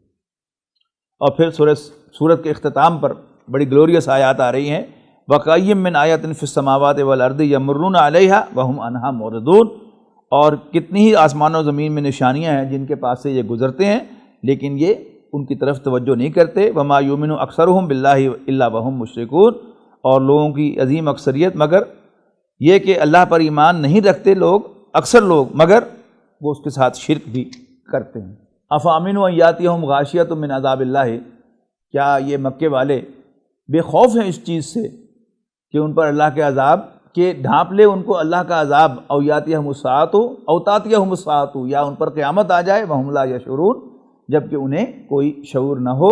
اور پھر سورت کے اختتام پر بڑی گلوریس آیات آ رہی ہیں، وَقَأَيٍّ مِّنْ آیَةٍ فِي السَّمَاوَاتِ وَالْأَرْضِ يَمُرُّونَ عَلَيْهَا وَهُمْ عَنْهَا مُعْرِضُونَ، اور کتنی ہی آسمان و زمین میں نشانیاں ہیں جن کے پاس سے یہ گزرتے ہیں لیکن یہ ان کی طرف توجہ نہیں کرتے، وَمَا يُؤْمِنُ أَكْثَرُهُم بِاللَّهِ إِلَّا وَهُم مُشْرِكُونَ، اور لوگوں کی عظیم اکثریت مگر یہ کہ اللہ پر ایمان نہیں رکھتے لوگ، اکثر لوگ، مگر وہ اس کے ساتھ شرک بھی کرتے ہیں۔ أَفَأَمِنُوا أَن يَأْتِيَهُمْ غَاشِيَةٌ مِّنْ عَذَابِ اللَّهِ، کیا یہ مکے والے بے خوف ہیں اس چیز سے کہ ان پر اللہ کے عذاب کہ ڈھانپ لے ان کو اللہ کا عذاب، او یاتیہم الساعۃ او تاتیہم الساعۃ، یا ان پر قیامت آ جائے، وہم لا یشعرون، جبکہ انہیں کوئی شعور نہ ہو۔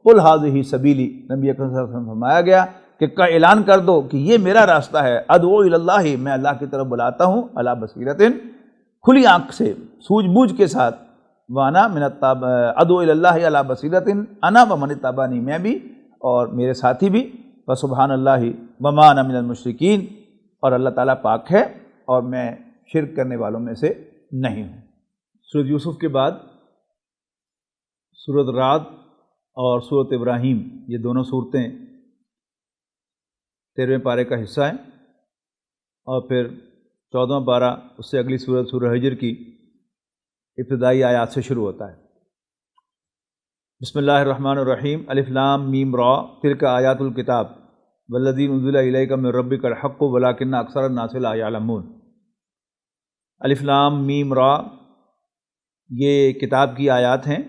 قل ھذہ سبیلی، نبی اکرم صلی اللہ علیہ وسلم فرمایا گیا کہ اعلان کر دو کہ یہ میرا راستہ ہے، ادعو الی اللہ، میں اللہ کی طرف بلاتا ہوں، علی بصیرۃ، کھلی آنکھ سے، سوجھ بوجھ کے ساتھ، وانا من ادعو الی اللہ علی بصیرۃ انا ومن اتبعنی، میں بھی اور میرے ساتھی بھی، وسبحان اللہ وما انا من المشرکین، اور اللہ تعالیٰ پاک ہے اور میں شرک کرنے والوں میں سے نہیں ہوں۔ سورۃ یوسف کے بعد سورۃ رعد اور سورۃ ابراہیم یہ دونوں صورتیں 13ویں پارے کا حصہ ہیں، اور پھر 14واں پارہ اس سے اگلی سورۃ سورہ ہجر کی ابتدائی آیات سے شروع ہوتا ہے۔ بسم اللہ الرحمن الرحیم، الف لام میم را تلک آیات الکتاب والذی انزل الیک من ربک الحق ولکن اکثر الناس لا یعلمون۔ الف لام میم را یہ کتاب کی آیات ہیں،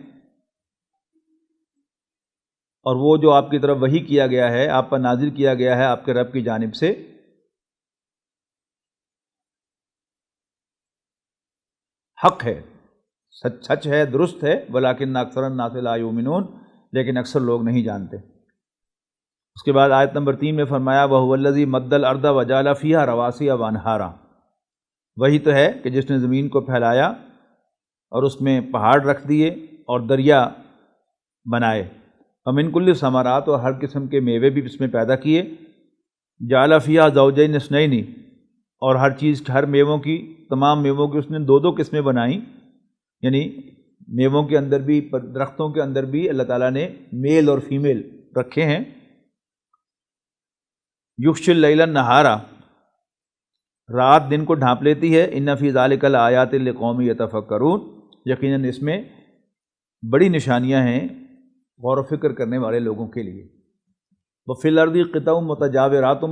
اور وہ جو آپ کی طرف وحی کیا گیا ہے، آپ پر نازل کیا گیا ہے آپ کے رب کی جانب سے، حق ہے، سچ ہے، درست ہے، ولیکن اکثر الناس لا یؤمنون، لیکن اکثر لوگ نہیں جانتے۔ اس کے بعد آیت نمبر 3 میں فرمایا وَهُوَ الَّذِي مَدَّ الْأَرْضَ وَجَعَلَ فِيهَا رَوَاسِيَ وَأَنْهَارًا، وہی تو ہے کہ جس نے زمین کو پھیلایا اور اس میں پہاڑ رکھ دیے اور دریا بنائے، وَمِن كُلِّ ثمرات، اور ہر قسم کے میوے بھی اس میں پیدا کیے، جَعَلَ فِيهَا زَوْجَيْنِ اثْنَيْنِ، اور ہر چیز، ہر میووں کی، تمام میووں کی اس نے دو قسمیں بنائیں، یعنی میووں کے اندر بھی، درختوں کے اندر بھی اللہ تعالیٰ نے میل اور فیمیل رکھے ہیں۔ یغشی اللیل النہار، رات دن کو ڈھانپ لیتی ہے، ان فی ذلک لآیات لقوم یتفکرون، یقیناً اس میں بڑی نشانیاں ہیں غور و فکر کرنے والے لوگوں کے لیے۔ وفی الارض قطع متجاورات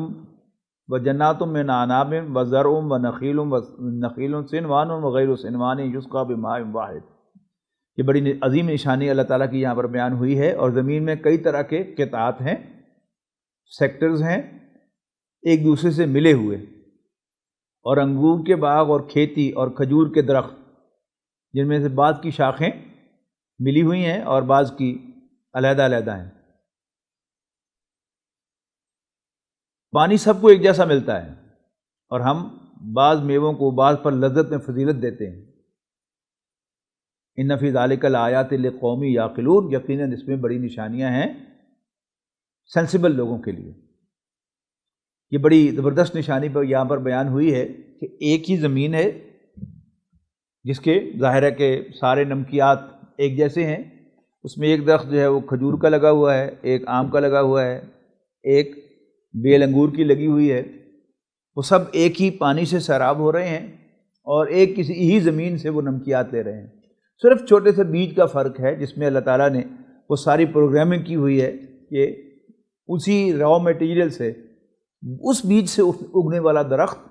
وجنات من اعناب وزرع ونخیل صنوان وغیر صنوان یسقى بماء واحد، یہ بڑی عظیم نشانی اللہ تعالیٰ کی یہاں پر بیان ہوئی ہے، اور زمین میں کئی طرح کے قطعات ہیں، سیکٹرز ہیں ایک دوسرے سے ملے ہوئے، اور انگور کے باغ اور کھیتی اور کھجور کے درخت، جن میں سے بعض کی شاخیں ملی ہوئی ہیں اور بعض کی علیحدہ علیحدہ ہیں۔ پانی سب کو ایک جیسا ملتا ہے، اور ہم بعض میووں کو بعض پر لذت میں فضیلت دیتے ہیں۔ ان فی ذلک لآیات لقوم یعقلون، یقیناً اس میں بڑی نشانیاں ہیں سینسیبل لوگوں کے لیے۔ یہ بڑی زبردست نشانی پر یہاں پر بیان ہوئی ہے کہ ایک ہی زمین ہے جس کے ظاہر ہے کہ سارے نمکیات ایک جیسے ہیں، اس میں ایک درخت جو ہے وہ کھجور کا لگا ہوا ہے، ایک آم کا لگا ہوا ہے، ایک بیل انگور کی لگی ہوئی ہے، وہ سب ایک ہی پانی سے سیراب ہو رہے ہیں اور ایک کسی ہی زمین سے وہ نمکیات لے رہے ہیں۔ صرف چھوٹے سے بیج کا فرق ہے جس میں اللہ تعالیٰ نے وہ ساری پروگرامنگ کی ہوئی ہے کہ اسی را میٹیریل سے، اس بیج سے اگنے والا درخت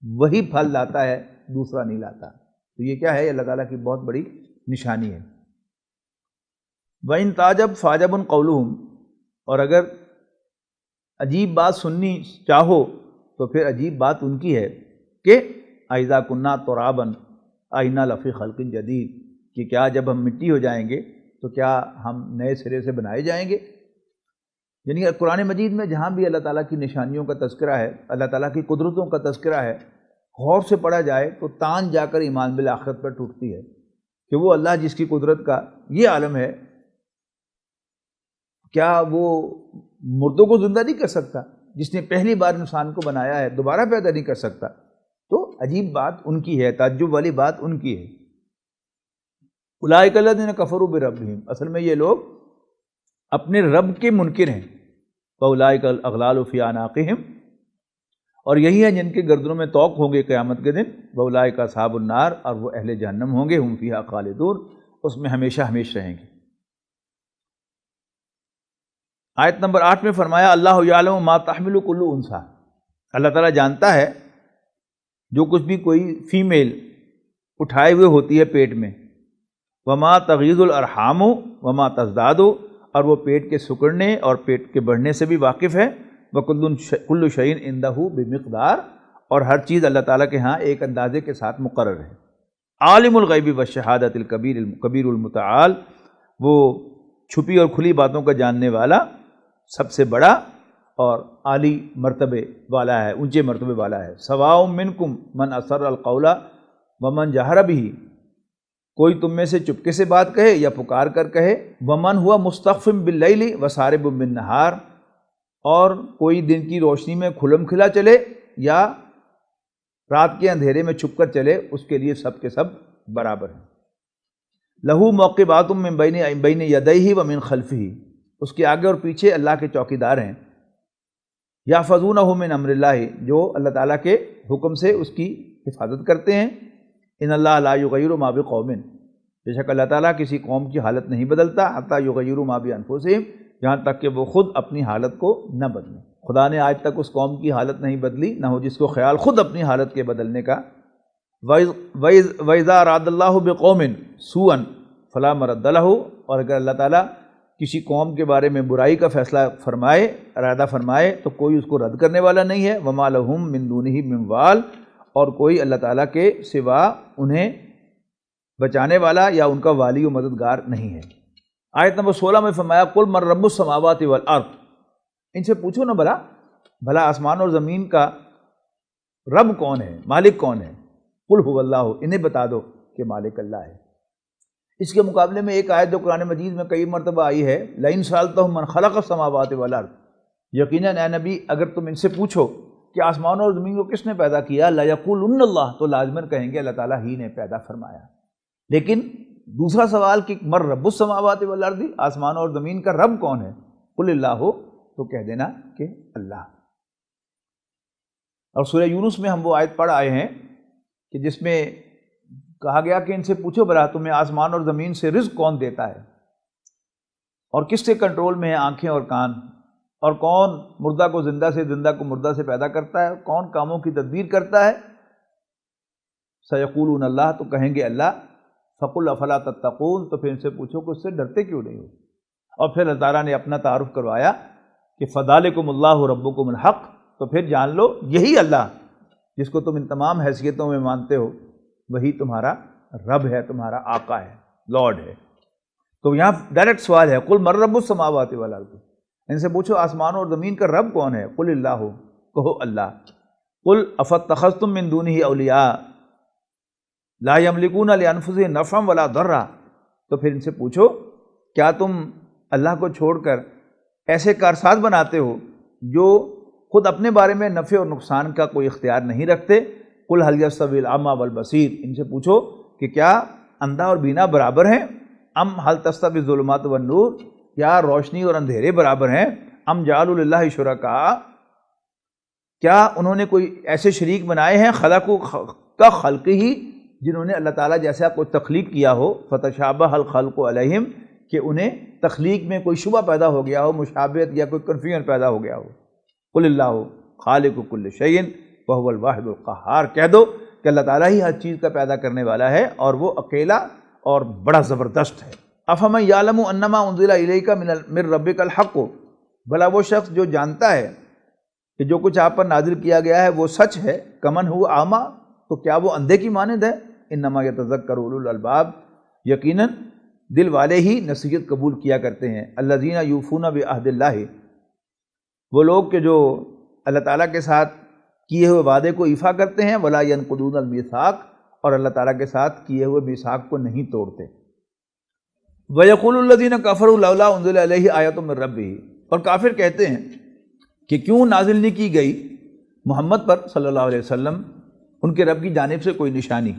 وہی پھل لاتا ہے، دوسرا نہیں لاتا۔ تو یہ کیا ہے؟ اللہ تعالیٰ کی بہت بڑی نشانی ہے۔ وَإِن تَعْجَبْ فَعَجَبٌ قَوْلُهُمْ، اور اگر عجیب بات سننی چاہو تو پھر عجیب بات ان کی ہے کہ اَإِذَا كُنَّا تُرَابًا أَإِنَّا لَفِي خَلْقٍ جَدِيدٍ، کہ کیا جب ہم مٹی ہو جائیں گے تو کیا ہم نئے سرے سے بنائے جائیں گے؟ یعنی قرآن مجید میں جہاں بھی اللہ تعالیٰ کی نشانیوں کا تذکرہ ہے، اللہ تعالیٰ کی قدرتوں کا تذکرہ ہے، غور سے پڑھا جائے تو تان جا کر ایمان بالآخرت پر ٹوٹتی ہے کہ وہ اللہ جس کی قدرت کا یہ عالم ہے، کیا وہ مردوں کو زندہ نہیں کر سکتا؟ جس نے پہلی بار انسان کو بنایا ہے دوبارہ پیدا نہیں کر سکتا؟ تو عجیب بات ان کی ہے، تعجب والی بات ان کی ہے۔ اولئک الذین کفروا بربہم، اصل میں یہ لوگ اپنے رب کے منکر ہیں۔ فاولئک الاغلال فی اعناقہم، اور یہی ہیں جن کے گردنوں میں طوق ہوں گے قیامت کے دن۔ واولئک اصحاب النار، اور وہ اہل جہنم ہوں گے، ہم فیہا خالدون، اس میں ہمیشہ ہمیشہ رہیں گے۔ آیت نمبر 8 میں فرمایا اللہ یعلم ما تحمل کل انثی، اللہ تعالیٰ جانتا ہے جو کچھ بھی کوئی فیمیل اٹھائے ہوئے ہوتی ہے پیٹ میں، وما تغیض الارحام وما تزداد، اور وہ پیٹ کے سکڑنے اور پیٹ کے بڑھنے سے بھی واقف ہے، وکل شیء عندہ بمقدار، اور ہر چیز اللہ تعالیٰ کے ہاں ایک اندازے کے ساتھ مقرر ہے۔ عالم الغیب والشہادۃ الکبیر المتعال، وہ چھپی اور کھلی باتوں کا جاننے والا، سب سے بڑا اور عالی مرتبے والا ہے، اونچے مرتبے والا ہے۔ سواء منکم من اسر القول ومن جہر بہ، کوئی تم میں سے چپکے سے بات کہے یا پکار کر کہے، ومن ہوا مستخف باللیل وسارب بالنہار، اور کوئی دن کی روشنی میں کھلم کھلا چلے یا رات کے اندھیرے میں چھپ کر چلے، اس کے لیے سب کے سب برابر ہیں۔ لہو موقبات من بین یدیہ و من خلفہ، اس کے آگے اور پیچھے اللہ کے چوکیدار ہیں، یحفظونہ من امر اللہ، جو اللہ تعالیٰ کے حکم سے اس کی حفاظت کرتے ہیں۔ ان اللہ لا یغیر ما بقوم، بے شک اللہ تعالیٰ کسی قوم کی حالت نہیں بدلتا، حتی یغیروا ما بانفسہم، یہاں تک کہ وہ خود اپنی حالت کو نہ بدلیں۔ خدا نے آج تک اس قوم کی حالت نہیں بدلی، نہ ہو جس کو خیال خود اپنی حالت کے بدلنے کا۔ وَإِذَا أَرَادَ اللَّهُ بِقَوْمٍ سُوءًا فَلَا مَرَدَّ لَهُ، اور اگر اللہ تعالیٰ کسی قوم کے بارے میں برائی کا فیصلہ فرمائے، ارادہ فرمائے، تو کوئی اس کو رد کرنے والا نہیں ہے۔ وَمَا لَهُم مِّن دُونِهِ مِّن وَالٍ، اور کوئی اللہ تعالیٰ کے سوا انہیں بچانے والا یا ان کا والی و مددگار نہیں ہے۔ آیت نمبر 16 میں فرمایا قُلْ مَن رَّبُّ السَّمَاوَاتِ وَالْأَرْضِ، ان سے پوچھو نا بھلا آسمان اور زمین کا رب کون ہے، مالک کون ہے؟ قُلْ هُوَ اللَّهُ، انہیں بتا دو کہ مالک اللہ ہے۔ اس کے مقابلے میں ایک آیت جو قرآن مجید میں کئی مرتبہ آئی ہے، لَئِن سَأَلْتَهُم مَّن خَلَقَ السَّمَاوَاتِ وَالْأَرْضِ، یقیناً اے نبی اگر تم ان سے پوچھو کہ آسمان اور زمین کو کس نے پیدا کیا، لَيَقُولُنَّ اللَّهُ، تو لازماً کہیں گے اللہ تعالیٰ ہی نے پیدا فرمایا۔ لیکن دوسرا سوال کہ مَن رَّبُّ السَّمَاوَاتِ وَالْأَرْضِ، آسمان اور زمین کا رب کون ہے؟ قُلِ اللَّهُ، تو کہہ دینا کہ اللہ۔ اور سورہ یونس میں ہم وہ آیت پڑھ آئے ہیں کہ جس میں کہا گیا کہ ان سے پوچھو بھلا تمہیں آسمان اور زمین سے رزق کون دیتا ہے، اور کس سے کنٹرول میں ہیں آنکھیں اور کان، اور کون مردہ کو زندہ سے، زندہ کو مردہ سے پیدا کرتا ہے، کون کاموں کی تدبیر کرتا ہے؟ سیقولون اللہ، تو کہیں گے اللہ۔ فقل افلا تتقون، تو پھر ان سے پوچھو کہ اس سے ڈرتے کیوں نہیں ہو؟ اور پھر اللہ تعالیٰ نے اپنا تعارف کروایا کہ فذالکم اللہ ربکم الحق، تو پھر جان لو یہی اللہ جس کو تم ان تمام حیثیتوں میں مانتے ہو، وہی تمہارا رب ہے، تمہارا آقا ہے، لارڈ ہے۔ تو یہاں ڈائریکٹ سوال ہے قل من رب السماوات والارض، ان سے پوچھو آسمان اور زمین کا رب کون ہے؟ قل اللہ، کہو اللہ۔ قل افاتخذتم من دونہ اولیاء لا یملکون لانفسہم نفعا ولا ضرا، تو پھر ان سے پوچھو کیا تم اللہ کو چھوڑ کر ایسے کارساز بناتے ہو جو خود اپنے بارے میں نفع اور نقصان کا کوئی اختیار نہیں رکھتے؟ قل هل یستوی الاعمی والبصیر، ان سے پوچھو کہ کیا اندھا اور بینا برابر ہیں؟ ام هل تستوی الظلمات والنور، کیا روشنی اور اندھیرے برابر ہیں؟ ام جعلوا للہ شرکاء، کیا انہوں نے کوئی ایسے شریک بنائے ہیں خلقوا کا خلق ہی، جنہوں نے اللہ تعالیٰ جیسا کوئی تخلیق کیا ہو، فتشابہ الخلق علیہم، کہ انہیں تخلیق میں کوئی شبہ پیدا ہو گیا ہو، مشابہت یا کوئی کنفیوژن پیدا ہو گیا ہو۔ قل اللہ خالق کل شیء وہو الواحد القہار، کہہ دو کہ اللہ تعالیٰ ہی ہر چیز کا پیدا کرنے والا ہے اور وہ اکیلا اور بڑا زبردست ہے۔ افمن یعلم انما انزل الیک من ربک الحق، بھلا وہ شخص جو جانتا ہے کہ جو کچھ آپ پر نازل کیا گیا ہے وہ سچ ہے، کمن ہوا اعمیٰ، تو کیا وہ اندھے کی مانند ہے؟ انما یتذکر اولو الالباب، یقیناً دل والے ہی نصیحت قبول کیا کرتے ہیں۔ الذین یوفون بعہد اللہ، وہ لوگ کہ جو اللہ تعالیٰ کے ساتھ کیے ہوئے وعدے کو ایفا کرتے ہیں، ولا ینقضون المیثاق، اور اللہ تعالیٰ کے ساتھ کیے ہوئے میثاق کو نہیں توڑتے۔ وَيَقُولُ الَّذِينَ كَفَرُوا لَوْلَا أُنزِلَ عَلَيْهِ آیَةٌ مِّن رَّبِّهِ، اور کافر کہتے ہیں کہ کیوں نازل نہیں کی گئی محمد پر صلی اللہ علیہ وسلم ان کے رب کی جانب سے کوئی نشانی۔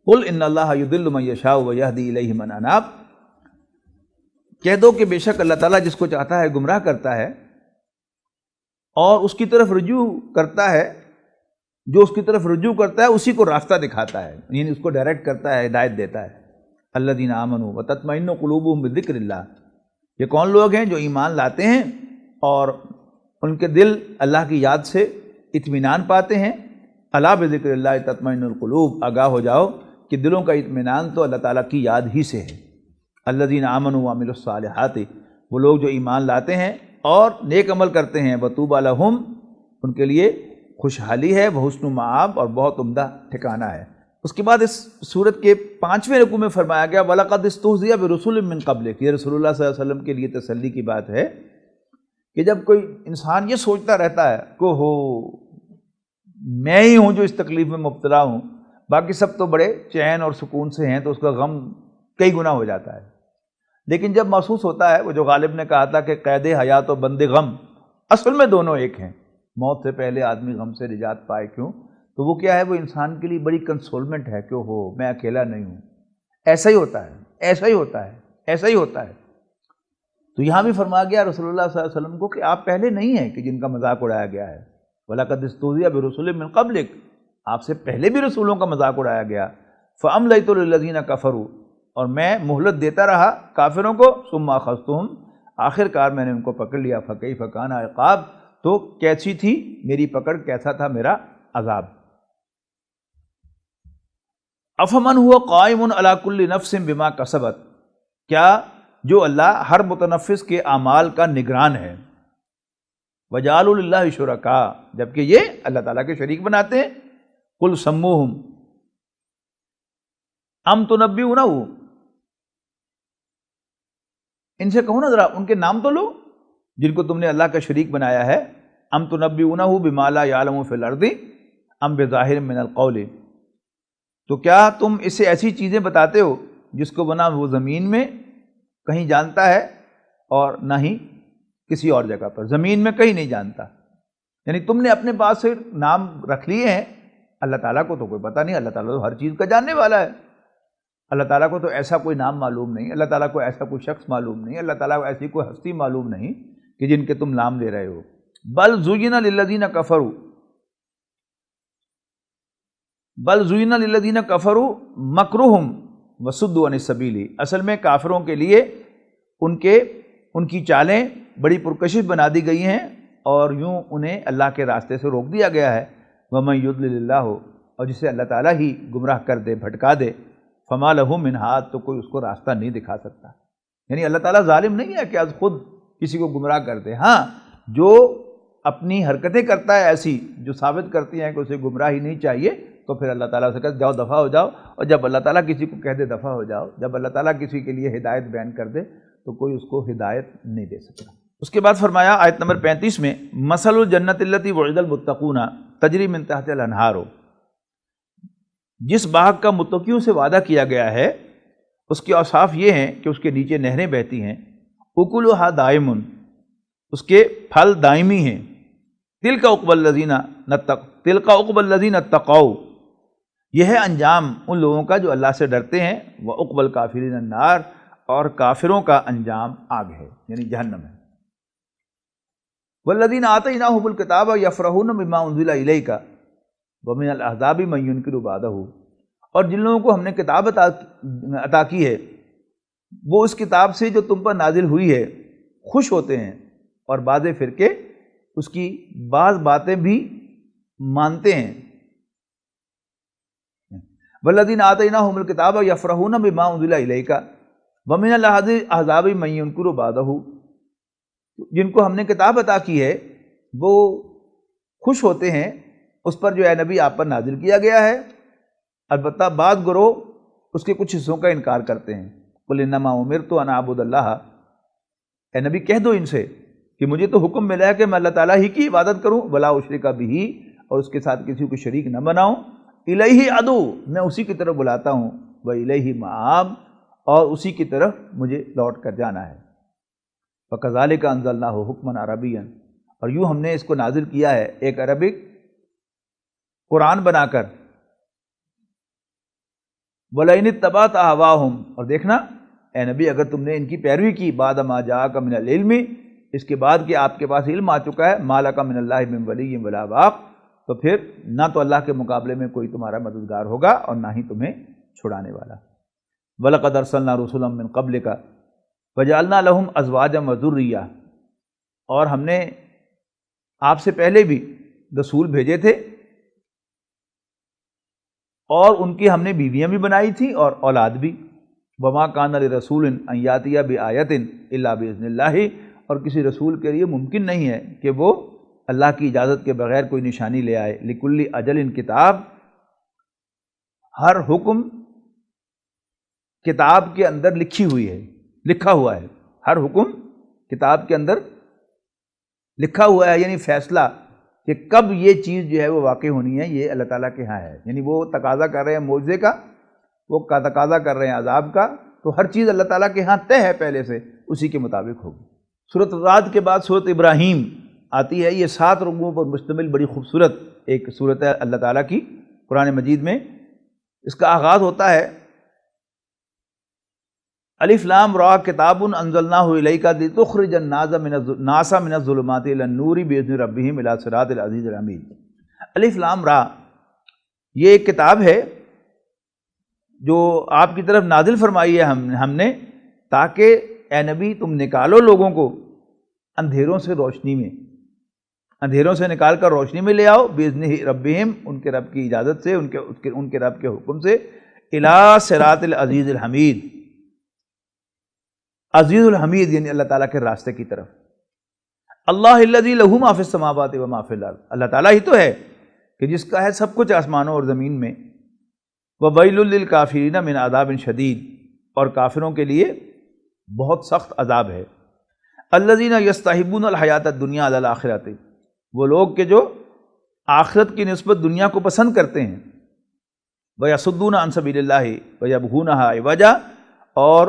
قُلْ إِنَّ اللَّهَ يُضِلُّ مَن يَشَاءُ وَيَهْدِي إِلَيْهِ مَنْ أَنَابَ، کہہ دو کہ بے شک اللہ تعالیٰ جس کو چاہتا ہے گمراہ کرتا ہے اور اس کی طرف رجوع کرتا ہے، جو اس کی طرف رجوع کرتا ہے اسی کو راستہ دکھاتا ہے، یعنی اس کو ڈائریکٹ کرتا ہے، ہدایت دیتا ہے۔ الذین آمنوا وتطمئن قلوبهم بذکر اللہ، یہ کون لوگ ہیں جو ایمان لاتے ہیں اور ان کے دل اللہ کی یاد سے اطمینان پاتے ہیں۔ الا بذکر اللہ تطمئن القلوب، آگاہ ہو جاؤ کہ دلوں کا اطمینان تو اللہ تعالیٰ کی یاد ہی سے ہے۔ الذین آمنوا وعملوا الصالحات، وہ لوگ جو ایمان لاتے ہیں اور نیک عمل کرتے ہیں، وطوبی لہم، ان کے لیے خوشحالی ہے، وحسن مآب، اور بہت عمدہ ٹھکانہ ہے۔ اس کے بعد اس سورت کے 5ویں رکوع میں فرمایا گیا وَلَقَدْ اسْتُهْزِئَ بِرُسُلٍ مِّن قَبْلِكَ، یہ رسول اللہ صلی اللہ علیہ وسلم کے لیے تسلی کی بات ہے کہ جب کوئی انسان یہ سوچتا رہتا ہے کہ ہو میں ہی ہوں جو اس تکلیف میں مبتلا ہوں، باقی سب تو بڑے چین اور سکون سے ہیں، تو اس کا غم کئی گنا ہو جاتا ہے۔ لیکن جب محسوس ہوتا ہے، وہ جو غالب نے کہا تھا کہ قید حیات و بند غم اصل میں دونوں ایک ہیں، موت سے پہلے آدمی غم سے نجات پائے، کیوں؟ تو وہ کیا ہے، وہ انسان کے لیے بڑی کنسولمنٹ ہے کہ ہو میں اکیلا نہیں ہوں۔ ایسا ہی ہوتا ہے، ایسا ہی ہوتا ہے، ایسا ہی ہوتا ہے۔ تو یہاں بھی فرمایا گیا رسول اللہ صلی اللہ علیہ وسلم کو کہ آپ پہلے نہیں ہیں کہ جن کا مذاق اڑایا گیا ہے، وَلَقَدِ اسْتُهْزِئَ بِرُسُلٍ مِّن قَبْلِكَ، آپ سے پہلے بھی رسولوں کا مذاق اڑایا گیا۔ فَأَمْلَيْتُ لِلَّذِينَ كَفَرُوا، اور میں مہلت دیتا رہا کافروں کو، ثُمَّ أَخَذْتُهُمْ، آخر کار میں نے ان کو پکڑ لیا، فَكَيْفَ كَانَ عِقَابِ، تو کیسی تھی میری پکڑ، کیسا تھا میرا عذاب۔ أَفَمَنْ هُوَ قَائِمٌ عَلَى كُلِّ نَفْسٍ بِمَا كَسَبَتْ، کیا جو اللہ ہر متنفس کے اعمال کا نگران ہے، وَجَعَلُوا لِلَّهِ شُرَكَاءَ، جبکہ یہ اللہ تعالیٰ کے شریک بناتے ہیں، قُلْ سَمُّوهُمْ أَمْ تُنَبِّئُونَهُ، ان سے کہو نا ذرا ان کے نام تو لو جن کو تم نے اللہ کا شریک بنایا ہے۔ أَمْ تُنَبِّئُونَهُ بِمَا لَا يَعْلَمُ فِي الْأَرْضِ أَمْ بِظَاهِرٍ مِّنَ الْقَوْلِ، تو کیا تم اس سے ایسی چیزیں بتاتے ہو جس کو بنا وہ زمین میں کہیں جانتا ہے اور نہ ہی کسی اور جگہ پر، زمین میں کہیں نہیں جانتا، یعنی تم نے اپنے پاس سے نام رکھ لیے ہیں، اللہ تعالیٰ کو تو کوئی پتہ نہیں، اللہ تعالیٰ تو ہر چیز کا جاننے والا ہے، اللہ تعالیٰ کو تو ایسا کوئی نام معلوم نہیں، اللہ تعالیٰ کو ایسا کوئی شخص معلوم نہیں، اللہ تعالیٰ کو ایسی کوئی ہستی معلوم نہیں کہ جن کے تم نام لے رہے ہو۔ بل زُیِّنَ لِلَّذِینَ کفروا، بل زُیِّنَ لِلَّذِینَ کفروا مکرُہم وصدوا عن السبیل، اصل میں کافروں کے لیے ان کی چالیں بڑی پرکشش بنا دی گئی ہیں اور یوں انہیں اللہ کے راستے سے روک دیا گیا ہے۔ وَمَن يُضْلِلِ اللَّهُ، اور جسے اللہ تعالیٰ ہی گمراہ کر دے، بھٹکا دے، فَمَا لَهُ مِنْ هَادٍ، تو کوئی اس کو راستہ نہیں دکھا سکتا۔ یعنی اللہ تعالیٰ ظالم نہیں ہے کہ از خود کسی کو گمراہ کر دے، ہاں جو اپنی حرکتیں کرتا ہے ایسی جو ثابت کرتی ہیں کہ اسے گمراہی نہیں چاہیے، تو پھر اللہ تعالیٰ سے کہتے جاؤ دفع ہو جاؤ، اور جب اللہ تعالیٰ کسی کو کہہ دے دفع ہو جاؤ، جب اللہ تعالیٰ کسی کے لیے ہدایت بیان کر دے تو کوئی اس کو ہدایت نہیں دے سکتا۔ اس کے بعد فرمایا آیت نمبر 35 میں، مثل الجنت التی وعد المتقون تجری من تحتها الانہار، جس باغ کا متقیوں سے وعدہ کیا گیا ہے اس کے اوصاف یہ ہیں کہ اس کے نیچے نہریں بہتی ہیں، اکلھا دائم، اس کے پھل دائمی ہیں، تلک عقبی الذین اتقوا، یہ ہے انجام ان لوگوں کا جو اللہ سے ڈرتے ہیں، وعقبی الکافرین النار، اور کافروں کا انجام آگ ہے یعنی جہنم ہے۔ والذین آتیناہم الکتاب یفرحون بما انزل الیک ومن الاحزاب من ینکر بعدہ، اور جن لوگوں کو ہم نے کتاب عطا کی ہے وہ اس کتاب سے جو تم پر نازل ہوئی ہے خوش ہوتے ہیں، اور بعض فرقے اس کی بعض باتیں بھی مانتے ہیں۔ والذین آتیناہم الکتاب یفرحون بما انزل الیک ومن الاحزاب من ینکر بعدہ، جن کو ہم نے کتاب عطا کی ہے وہ خوش ہوتے ہیں اس پر جو اے نبی آپ پر نازل کیا گیا ہے، البتہ بعض گروہ اس کے کچھ حصوں کا انکار کرتے ہیں۔ قل انما امرت ان اعبد اللہ، اے نبی کہہ دو ان سے کہ مجھے تو حکم ملا ہے کہ میں اللہ تعالیٰ ہی کی عبادت کروں، ولا اشرک بہ، اور اس کے ساتھ کسی کو شریک نہ بناؤں، الیہ ادعو، میں اسی کی طرف بلاتا ہوں، والیہ مآب، اور اسی کی طرف مجھے لوٹ کر جانا ہے۔ وَكَذَلِكَ أَنزَلْنَاهُ حُكْمًا عَرَبِيًّا، اور یوں ہم نے اس کو نازل کیا ہے ایک عربک قرآن بنا کر۔ وَلَئِنِ اتَّبَعْتَ أَهْوَاءَهُمْ، اور دیکھنا اے نبی اگر تم نے ان کی پیروی کی، بعد ما جاءك من العلم، اس کے بعد کہ آپ کے پاس علم آ چکا ہے، ما لَكَ من اللہ من ولی ولا واق، تو پھر نہ تو اللہ کے مقابلے میں کوئی تمہارا مددگار ہوگا اور نہ ہی تمہیں چھڑانے والا۔ وَلَقَدْ أَرْسَلْنَا رُسُلًا مِّن قَبْلِكَ وَجَعَلْنَا لَهُمْ أَزْوَاجًا وَذُرِّيَّةً، اور ہم نے آپ سے پہلے بھی رسول بھیجے تھے اور ان کی ہم نے بیویاں بھی بنائی تھیں اور اولاد بھی۔ وَمَا كَانَ لِرَسُولٍ أَن يَأْتِيَ بِآيَةٍ إِلَّا بِإِذْنِ اللَّهِ، اور کسی رسول کے لیے ممکن نہیں ہے کہ وہ اللہ کی اجازت کے بغیر کوئی نشانی لے آئے۔ لِكُلِّ أَجَلٍ کتاب، ہر حکم کتاب کے اندر لکھی ہوئی ہے، لکھا ہوا ہے، ہر حکم کتاب کے اندر لکھا ہوا ہے، یعنی فیصلہ کہ کب یہ چیز جو ہے وہ واقع ہونی ہے یہ اللہ تعالیٰ کے ہاں ہے۔ یعنی وہ تقاضا کر رہے ہیں معجزے کا، وہ تقاضا کر رہے ہیں عذاب کا، تو ہر چیز اللہ تعالیٰ کے ہاں طے ہے پہلے سے، اسی کے مطابق ہوگی۔ سورۃ الرعد کے بعد سورۃ ابراہیم آتی ہے، یہ 7 رکوعوں پر مشتمل بڑی خوبصورت ایک سورت ہے اللہ تعالیٰ کی قرآن مجید میں۔ اس کا آغاز ہوتا ہے الف لام را کتاب انزلناہ الیک لتخرج الناس من الظلمات الی النور باذن ربہم الی صراط العزیز الحمید۔ الف لام را یہ ایک کتاب ہے جو آپ کی طرف نازل فرمائی ہے ہم نے، تاکہ اے نبی تم نکالو لوگوں کو اندھیروں سے روشنی میں، اندھیروں سے نکال کر روشنی میں لے آؤ، باذن ربہم ان کے رب کی اجازت سے، ان کے رب کے حکم سے، الی صراط العزیز الحمید، عزیز الحمید یعنی اللہ تعالیٰ کے راستے کی طرف۔ اللہ الذی لہ ما فی السماوات و ما فی الارض، اللہ تعالیٰ ہی تو ہے کہ جس کا ہے سب کچھ آسمانوں اور زمین میں۔ وویل للکافرین من عذاب شدید، اور کافروں کے لیے بہت سخت عذاب ہے۔ الذین یستحبون الحیات الدنیا علی الآخرۃ، وہ لوگ کہ جو آخرت کی نسبت دنیا کو پسند کرتے ہیں۔ ویصدون عن سبیل اللہ ویبغونہا عوجا، اور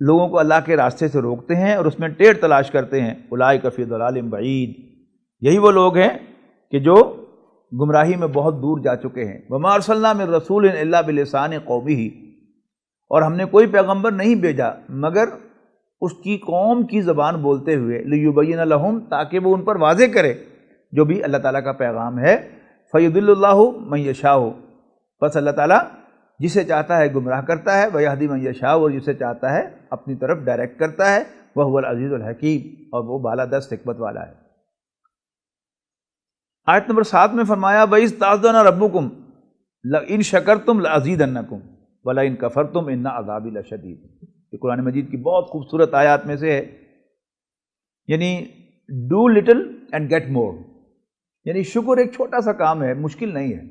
لوگوں کو اللہ کے راستے سے روکتے ہیں اور اس میں ٹیڑھ تلاش کرتے ہیں۔ اولئک فی ضلال بعید، یہی وہ لوگ ہیں کہ جو گمراہی میں بہت دور جا چکے ہیں۔ وما ارسلنا من رسول الا بلسان قومہ، اور ہم نے کوئی پیغمبر نہیں بھیجا مگر اس کی قوم کی زبان بولتے ہوئے، لیبین لہم، تاکہ وہ ان پر واضح کرے جو بھی اللہ تعالیٰ کا پیغام ہے۔ فیضل اللہ من یشاء، بس اللہ تعالیٰ جسے چاہتا ہے گمراہ کرتا ہے، ویہدی من یشاء، اور جسے چاہتا ہے اپنی طرف ڈائریکٹ کرتا ہے، وہو العزیز الحکیم، اور وہ بالادست حکمت والا ہے۔ آیت نمبر 7 میں فرمایا وَإِذْ تَأَذَّنَ رَبُّكُمْ لَئِن شَكَرْتُمْ لَأَزِيدَنَّكُمْ وَلَئِن كَفَرْتُمْ إِنَّ عَذَابِي لَشَدِيدٌ۔ یہ قرآن مجید کی بہت خوبصورت آیات میں سے ہے، یعنی do little and get more, یعنی شکر ایک چھوٹا سا کام ہے، مشکل نہیں ہے،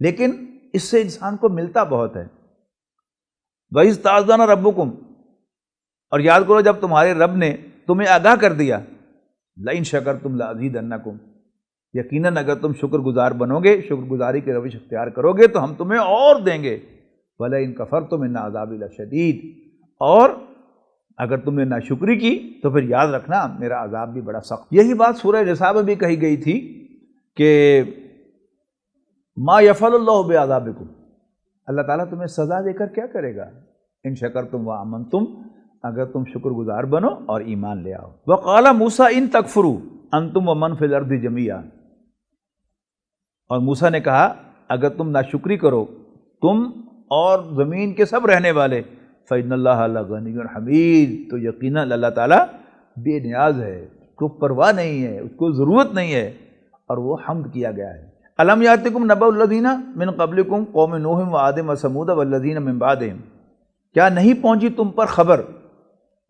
لیکن اس سے انسان کو ملتا بہت ہے۔ وَإِذْ تَأَذَّنَ رَبُّكُمْ، اور یاد کرو جب تمہارے رب نے تمہیں آگاہ کر دیا، لَئِن شَكَرْتُمْ لَأَزِيدَنَّكُمْ، یقیناً اگر تم شکر گزار بنو گے، شکر گزاری کی روش اختیار کرو گے تو ہم تمہیں اور دیں گے۔ وَلَئِن كَفَرْتُمْ إِنَّ عَذَابِي لَشَدِيدٌ، اور اگر تم نے ناشکری کی تو پھر یاد رکھنا میرا عذاب بھی بڑا سخت۔ یہی بات سورہ نساء میں بھی کہی گئی تھی کہ ما یفعل اللہ بعذابکم، اللہ تعالیٰ تمہیں سزا دے کر کیا کرے گا، ان شکرتم وآمنتم، اگر تم شکر گزار بنو اور ایمان لے آؤ۔ وقال موسیٰ ان تکفروا انتم ومن فی الارض جميعا، اور موسیٰ نے کہا اگر تم ناشکری کرو تم اور زمین کے سب رہنے والے، فإن اللہ لغنی حمید، تو یقیناً اللہ تعالیٰ بے نیاز ہے، اس کو پرواہ نہیں ہے، اس کو ضرورت نہیں ہے، اور وہ حمد کیا گیا ہے۔ الم یاتکم نبأ الذین من قبلکم قوم نوح وعاد وثمود والذین من بعدہم، کیا نہیں پہنچی تم پر خبر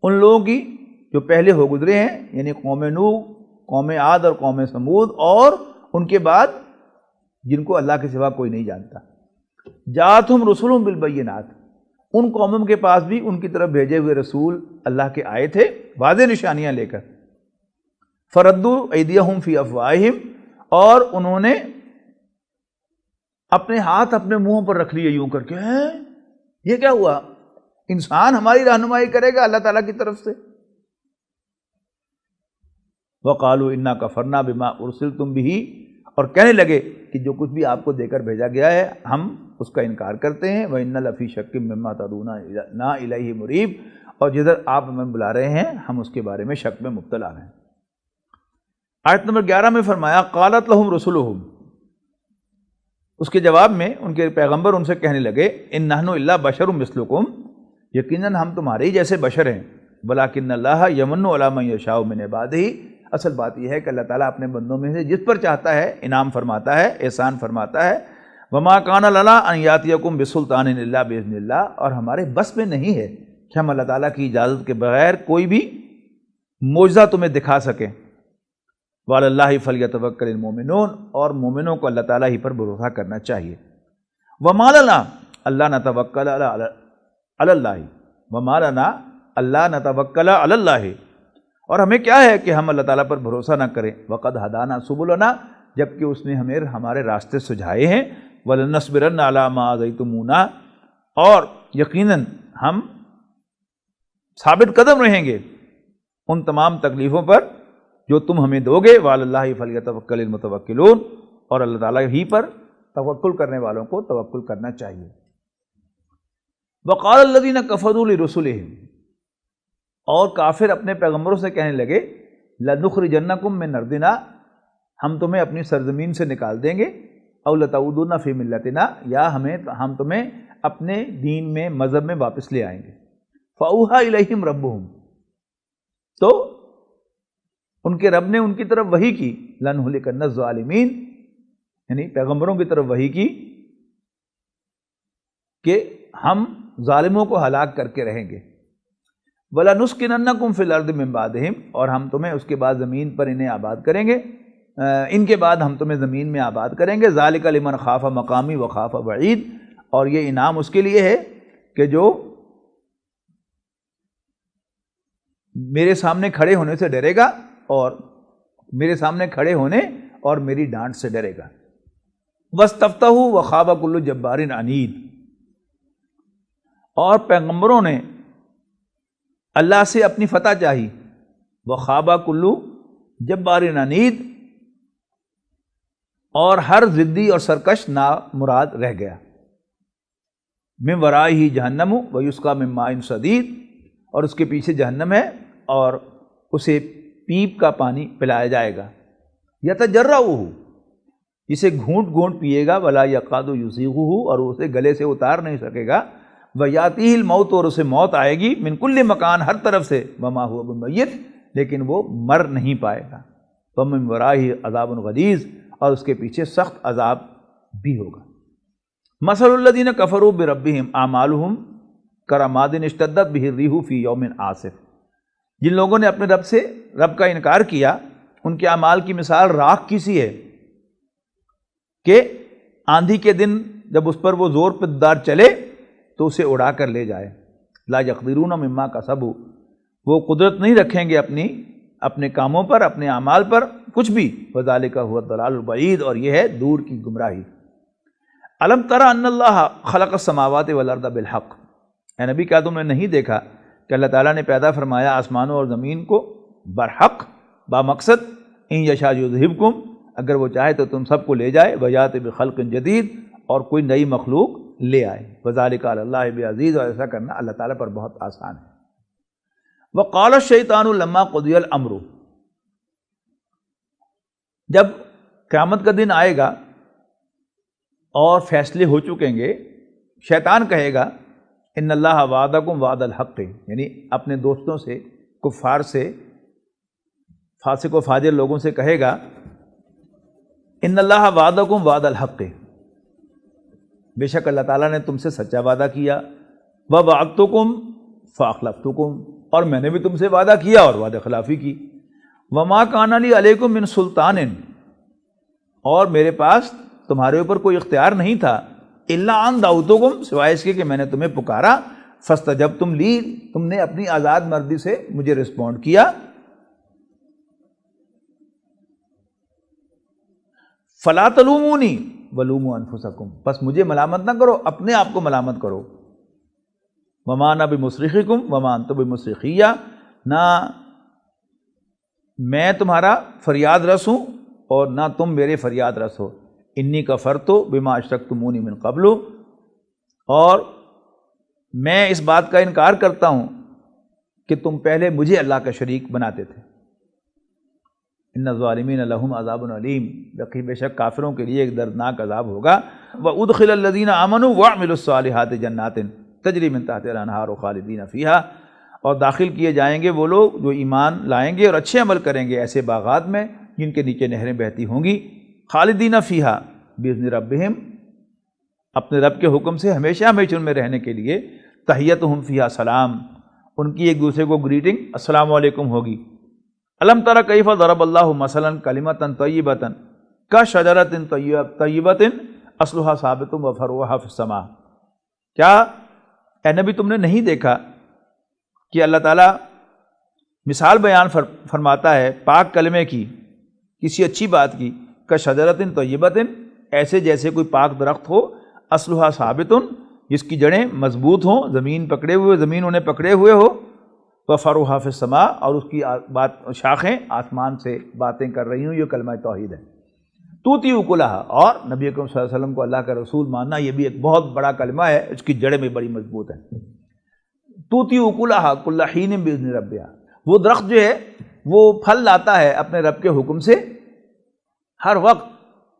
ان لوگوں کی جو پہلے ہو گزرے ہیں، یعنی قوم نوح، قوم عاد اور قوم ثمود، اور ان کے بعد جن کو اللہ کے سوا کوئی نہیں جانتا۔ جاءتہم رسلہم بالبینات، ان قوموں کے پاس بھی ان کی طرف بھیجے ہوئے رسول اللہ کے آئے تھے واضح نشانیاں لے کر۔ فردوا ایدیہم فی افواہہم، اور انہوں نے اپنے ہاتھ اپنے منہوں پر رکھ لیے یوں کر کے، یہ کیا ہوا، انسان ہماری رہنمائی کرے گا اللہ تعالیٰ کی طرف سے۔ وقالوا انا کفرنا بما ارسلتم بہ، اور کہنے لگے کہ جو کچھ بھی آپ کو دے کر بھیجا گیا ہے ہم اس کا انکار کرتے ہیں۔ وَإِنَّ لَفِي شَكٍّ مِّمَّا تَدْعُونَا إِلَيْهِ مُرِيبٍ، اور جدھر آپ ہمیں بلا رہے ہیں ہم اس کے بارے میں شک میں مبتلا ہیں۔ آیت نمبر 11 میں فرمایا قالت لهم رسلهم، اس کے جواب میں ان کے پیغمبر ان سے کہنے لگے ان نحن الا بشر مثلکم، یقیناً ہم تمہارے ہی جیسے بشر ہیں، ولکن اللہ یمن علی من یشاء من عبادہ، اصل بات یہ ہے کہ اللہ تعالیٰ اپنے بندوں میں سے جس پر چاہتا ہے انعام فرماتا ہے، احسان فرماتا ہے۔ وما کان لنا ان یاتیکم بسلطان الا باذن اللہ، اور ہمارے بس میں نہیں ہے کہ ہم اللہ تعالیٰ کی اجازت کے بغیر کوئی بھی معجزہ تمہیں دکھا سکیں۔ وعلی اللہ فلیتوکل المؤمنون، اور مومنوں کو اللہ تعالیٰ ہی پر بھروسہ کرنا چاہیے۔ وما لنا اللہ نتوکل علی اللہ، وما لنا اللہ نتوکل علی اللہ، اور ہمیں کیا ہے کہ ہم اللہ تعالیٰ پر بھروسہ نہ کریں۔ وقد ہدانا سبلنا، جبکہ اس نے ہمیں ہمارے راستے سجھائے ہیں۔ ولنصبرن علی ما آذیتمونا، اور یقیناً ہم ثابت قدم رہیں گے ان تمام تکلیفوں پر جو تم ہمیں دو گے۔ وعلی اللہ فلیتوکل المتوکلون، اور اللہ تعالیٰ ہی پر توکل کرنے والوں کو توکل کرنا چاہیے۔ وقال الذین کفروا لرسلہم، اور کافر اپنے پیغمبروں سے کہنے لگے لنخرجنکم من ارضنا، ہم تمہیں اپنی سرزمین سے نکال دیں گے، او لتعودن فی ملتنا، یا ہم تمہیں اپنے دین میں مذہب میں واپس لے آئیں گے۔ فاوحی الیہم ربہم، تو ان کے رب نے ان کی طرف وحی کی، لنہلکن الظالمین، یعنی پیغمبروں کی طرف وحی کی کہ ہم ظالموں کو ہلاک کر کے رہیں گے۔ وَلَنُسْكِنَنَّكُمْ فِي الْأَرْضِ مِن بَعْدِهِمْ، اور ہم تمہیں اس کے بعد زمین پر انہیں آباد کریں گے، ان کے بعد ہم تمہیں زمین میں آباد کریں گے۔ ذَلِكَ لِمَنْ خَافَ مَقَامِي وَخَافَ وَعِيدِ، اور یہ انعام اس کے لیے ہے کہ جو میرے سامنے کھڑے ہونے سے ڈرے گا، اور میرے سامنے کھڑے ہونے اور میری ڈانٹ سے ڈرے گا۔ وَاسْتَفْتَحُوا وَخَابَ كُلُّ جَبَّارٍ عَنِيدٍ، اور پیغمبروں نے اللہ سے اپنی فتح چاہی، وَخَابَ كُلُّ جَبَّارٍ عَنِيدٍ، اور ہر ضدی اور سرکش نامراد رہ گیا۔ مِن وَرَائِهِ جَهَنَّمُ وَيُسْقَى مِن مَّاءٍ صَدِيدٍ، اور اس کے پیچھے جہنم ہے اور اسے پیپ کا پانی پلایا جائے گا۔ یتجرعہ، جسے گھونٹ گھونٹ پیے گا، ولا یکاد یسیغہ، اور اسے گلے سے اتار نہیں سکے گا۔ ویاتیہ الموت، اور اسے موت آئے گی، من کل مکان، ہر طرف سے، وما هو بمیت، لیکن وہ مر نہیں پائے گا۔ ومن ورائہ عذاب غلیظ، اور اس کے پیچھے سخت عذاب بھی ہوگا۔ مثل الذین کفروا بربہم اعمالہم کرماد اشتدت بہ الریح فی یوم عاصف، جن لوگوں نے اپنے رب کا انکار کیا، ان کے اعمال کی مثال راکھ کی سی ہے کہ آندھی کے دن جب اس پر وہ زور پدار چلے تو اسے اڑا کر لے جائے۔ لا یقدرون مما کسبوا، وہ قدرت نہیں رکھیں گے اپنے کاموں پر، اپنے اعمال پر کچھ بھی۔ وذالک هو الضلال البعید، اور یہ ہے دور کی گمراہی۔ الم تر ان اللہ خلق السماوات والارض بالحق، اے نبی کیا تم نے نہیں دیکھا کہ اللہ تعالیٰ نے پیدا فرمایا آسمانوں اور زمین کو برحق، با مقصد، ان یشاء یذہبکم، اگر وہ چاہے تو تم سب کو لے جائے، ویات بخلق جدید، اور کوئی نئی مخلوق لے آئے۔ وذالک علی اللہ بعزیز، اور ایسا کرنا اللہ تعالیٰ پر بہت آسان ہے۔ وقال الشیطان لما قضی الامر، جب قیامت کا دن آئے گا اور فیصلے ہو چکیں گے، شیطان کہے گا ان اللہ وعدکم وعد الحق، یعنی اپنے دوستوں سے، کفار سے، فاسق و فاجر لوگوں سے کہے گا ان اللہ وعدکم وعد الحق، بے شک اللہ تعالیٰ نے تم سے سچا وعدہ کیا، ووعدتکم فاخلفتکم، اور میں نے بھی تم سے وعدہ کیا اور وعدہ خلافی کی۔ وما کان لی علیکم من سلطان، اور میرے پاس تمہارے اوپر کوئی اختیار نہیں تھا، الا ان دعوتکم، سوائے اس کے کہ میں نے تمہیں پکارا، فاستجبتم لی، تم نے اپنی آزاد مرضی سے مجھے رسپونڈ کیا۔ فلا تلومونی ولوموا انفسکم، بس مجھے ملامت نہ کرو، اپنے آپ کو ملامت کرو۔ وما انا بمصرخکم وما انتم بمصرخیہ، نہ میں تمہارا فریاد رس ہوں اور نہ تم میرے فریاد رس ہو۔ انی کفرت بما اشرکتمونی من قبل، اور میں اس بات کا انکار کرتا ہوں کہ تم پہلے مجھے اللہ کا شریک بناتے تھے۔ ان الظالمین لہم عذاب علیم، بے شک کافروں کے لیے ایک دردناک عذاب ہوگا۔ وادخل الذین آمنوا وعملوا الصالحات جنات تجری من تحتها الانہار خالدین فیہا، اور داخل کیے جائیں گے وہ لوگ جو ایمان لائیں گے اور اچھے عمل کریں گے ایسے باغات میں جن کے نیچے نہریں بہتی ہوں گی، خالدین فیہا باذن ربہم، اپنے رب کے حکم سے ہمیشہ ہمیشہ ان میں رہنے کے لیے۔ تحیتہم فیہا سلام، ان کی ایک دوسرے کو گریٹنگ السلام علیکم ہوگی۔ الم تر کیف ضرب اللہ مثلا کلمۃ طیبۃ کشجرۃ طیبۃ اصلها ثابت وفرعها فی السماء، کیا اے نبی تم نے نہیں دیکھا کہ اللہ تعالیٰ مثال بیان فرماتا ہے پاک کلمے کی، کسی اچھی بات کی، کشجرۃ طیبۃ، ایسے جیسے کوئی پاک درخت ہو، اصلها ثابت، جس کی جڑیں مضبوط ہوں، زمین انہیں پکڑے ہوئے ہو، وفرعها فی السماء، اور اس کی شاخیں آسمان سے باتیں کر رہی ہوں، یہ کلمہ توحید ہے۔ توتی اکلہا، اور نبی اکرم صلی اللہ علیہ وسلم کو اللہ کا رسول ماننا یہ بھی ایک بہت بڑا کلمہ ہے، اس کی جڑیں بھی بڑی مضبوط ہیں۔ توتی اکلہا کل حین باذن ربہا، وہ درخت جو ہے وہ پھل لاتا ہے اپنے رب کے حکم سے ہر وقت۔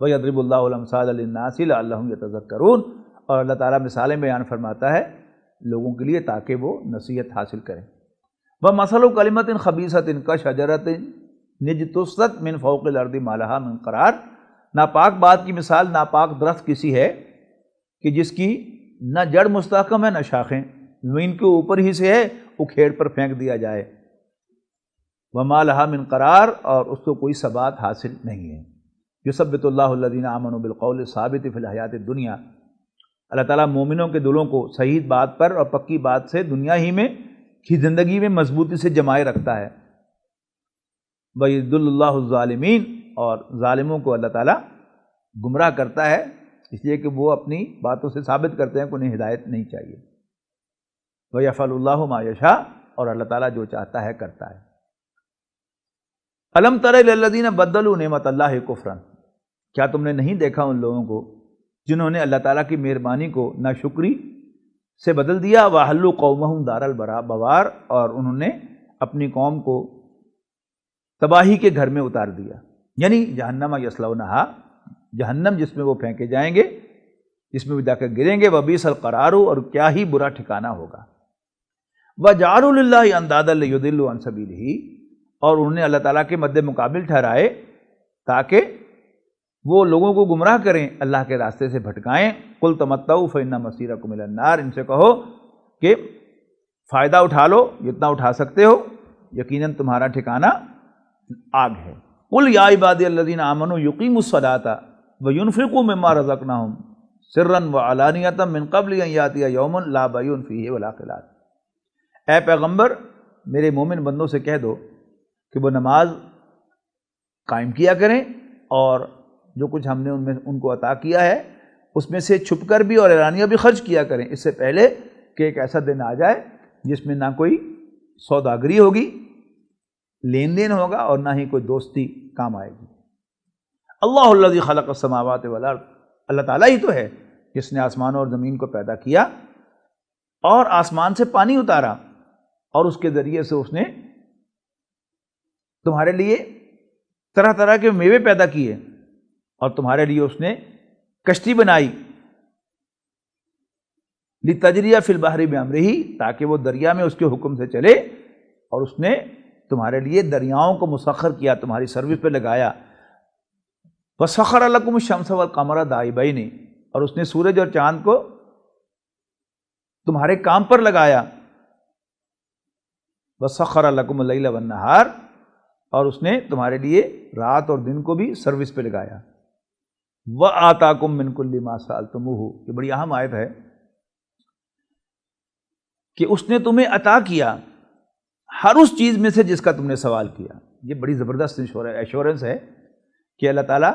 وَيَضْرِبُ اللَّهُ الْأَمْثَالَ لِلنَّاسِ لَعَلَّهُمْ يَتَذَكَّرُونَ، اور اللہ تعالیٰ مثالیں بیان فرماتا ہے لوگوں کے لیے تاکہ وہ نصیحت حاصل کریں۔ وَمَثَلُ كَلِمَةٍ خَبِيثَةٍ كَشَجَرَةٍ اجْتُثَّتْ مِنْ فَوْقِ الْأَرْضِ مَا لَهَا مِنْ قَرَارٍ، ناپاک بات کی مثال ناپاک درخت کسی ہے کہ جس کی نہ جڑ مستحکم ہے نہ شاخیں، زمین کے اوپر ہی سے ہے، اکھیڑ پر پھینک دیا جائے۔ وَمَا لَهَا مِنْ قَرَار، اور اس کو کوئی ثبات حاصل نہیں ہے۔ یثبت اللہ الذین آمنوا بالقول الثابت فی الحیات الدنیا، اللہ تعالیٰ مومنوں کے دلوں کو صحیح بات پر اور پکی بات سے دنیا ہی میں کی زندگی میں مضبوطی سے جمائے رکھتا ہے۔ وَيُضِلُّ اللَّهُ الظَّالِمِينَ، اور ظالموں کو اللہ تعالیٰ گمراہ کرتا ہے، اس لیے کہ وہ اپنی باتوں سے ثابت کرتے ہیں کہ انہیں ہدایت نہیں چاہیے۔ وَيَفْعَلُ اللَّهُ مَا يَشَاءُ، اور اللہ تعالیٰ جو چاہتا ہے کرتا ہے۔ أَلَمْ تَرَ إِلَى الَّذِينَ بَدَّلُوا نِعْمَتَ اللَّهِ كُفْرًا، کیا تم نے نہیں دیکھا ان لوگوں کو جنہوں نے اللہ تعالیٰ کی مہربانی کو ناشکری سے بدل دیا؟ وَأَحَلُّوا قَوْمَهُمْ دَارَ الْبَوَارِ، اور انہوں نے اپنی قوم کو تباہی کے گھر میں اتار دیا، یعنی جہنم یصلونہا، جہنم جس میں وہ پھینکے جائیں گے، جس میں وہ جا کر گریں گے۔ وَبِئْسَ الْقَرَارُ، اور کیا ہی برا ٹھکانہ ہوگا۔ وَجَعَلُوا لِلَّهِ أَنْدَادًا لِيُضِلُّوا عَنْ سَبِيلِهِ، اور انہوں نے اللہ تعالیٰ کے مد مقابل ٹھہرائے تاکہ وہ لوگوں کو گمراہ کریں، اللہ کے راستے سے بھٹکائیں۔ قُلْ تَمَتَّعُوا فَإِنَّ مَصِيرَكُمْ إِلَى النَّارِ، ان سے کہو کہ فائدہ اٹھا لو جتنا اٹھا سکتے ہو، یقیناً تمہارا ٹھکانہ آگ ہے۔ قُلْ يَا عِبَادِيَ الَّذِينَ آمَنُوا يُقِيمُوا الصَّلَاةَ وَيُنْفِقُوا مِمَّا رَزَقْنَاهُمْ سِرًّا وَعَلَانِيَةً مِّن قَبْلِ أَن يَأْتِيَ يَوْمٌ لَا بَيْعٌ فِيهِ وَلَا خِلَالٌ، اے پیغمبر میرے مومن بندوں سے کہہ دو کہ وہ نماز قائم کیا کریں، اور جو کچھ ہم نے ان کو عطا کیا ہے اس میں سے چھپ کر بھی اور اعلانیہ بھی خرچ کیا کریں، اس سے پہلے کہ ایک ایسا دن آ جائے جس میں نہ کوئی سوداگری ہوگی، لین دین ہوگا، اور نہ ہی کوئی دوستی کام آئے گی۔ اللہ الذی خلق السماوات والارض، اللہ تعالیٰ ہی تو ہے جس نے آسمان اور زمین کو پیدا کیا اور آسمان سے پانی اتارا، اور اس کے ذریعے سے اس نے تمہارے لیے طرح طرح کے میوے پیدا کیے، اور تمہارے لیے اس نے کشتی بنائی، لِتَجْرِیَ فِی الْبَحْرِ بِأَمْرِهِ، تاکہ وہ دریا میں اس کے حکم سے چلے، اور اس نے تمہارے لیے دریاؤں کو مسخر کیا، تمہاری سروس پہ لگایا۔ وَسَخَّرَ لَكُمُ الشَّمْسَ وَالْقَمَرَ دَائِبَيْنِ، اور اس نے سورج اور چاند کو تمہارے کام پر لگایا۔ وَسَخَّرَ لَكُمُ اللَّيْلَ وَالنَّهَارَ، اور اس نے تمہارے لیے رات اور دن کو بھی سروس پہ لگایا۔ وَآتَاكُم مِّن كُلِّ مَا سَأَلْتُمُوهُ، یہ بڑی اہم آیت ہے کہ اس نے تمہیں عطا کیا ہر اس چیز میں سے جس کا تم نے سوال کیا۔ یہ بڑی زبردست ایشورنس ہے کہ اللہ تعالیٰ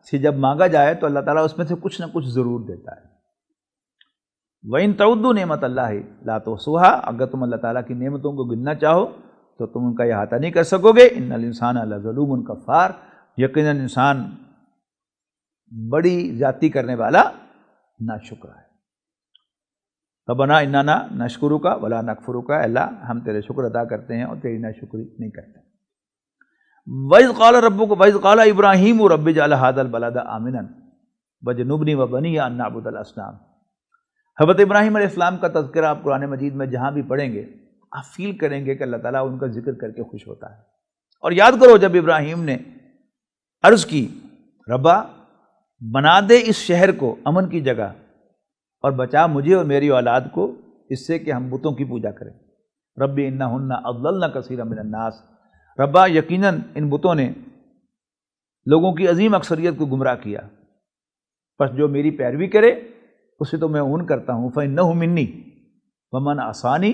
سے جب مانگا جائے تو اللہ تعالیٰ اس میں سے کچھ نہ کچھ ضرور دیتا ہے۔ وَإِن تَعُدُّوا نِعْمَتَ اللَّهِ لَا تُحْصُوهَا، اگر تم اللہ تعالیٰ کی نعمتوں کو گننا چاہو تو تم ان کا احاطہ نہیں کر سکو گے۔ إِنَّ الْإِنسَانَ لَظَلُومٌ كَفَّارٌ، یقیناً انسان بڑی زیادتی کرنے والا ناشکر ہے۔ ربنا اننا نشکرک ولا نکفرک، اللہ ہم تیرے شکر ادا کرتے ہیں اور تیری ناشکری نہیں کرتے۔ وَإِذْ قَالَ رَبُّكَ وَإِذْ قَالَ إِبْرَاهِيمُ رَبِّ اجْعَلْ هَٰذَا الْبَلَدَ آمِنًا وَاجْنُبْنِي وَبَنِيَّ أَن نَّعْبُدَ الْأَصْنَامَ۔ حضرت ابراہیم علیہ السلام کا تذکرہ آپ قرآن مجید میں جہاں بھی پڑھیں گے آپ فیل کریں گے کہ اللہ تعالیٰ ان کا ذکر کر کے خوش ہوتا ہے۔ اور یاد کرو جب ابراہیم نے عرض کی ربا بنا دے اس شہر کو امن کی جگہ اور بچا مجھے اور میری اولاد کو اس سے کہ ہم بتوں کی پوجا کریں۔ رب انہن اضللن کثیرا من الناس، ربا یقیناً ان بتوں نے لوگوں کی عظیم اکثریت کو گمراہ کیا، پس جو میری پیروی کرے اسے تو میں اون کرتا ہوں۔ فإنہ منی ومن عصانی،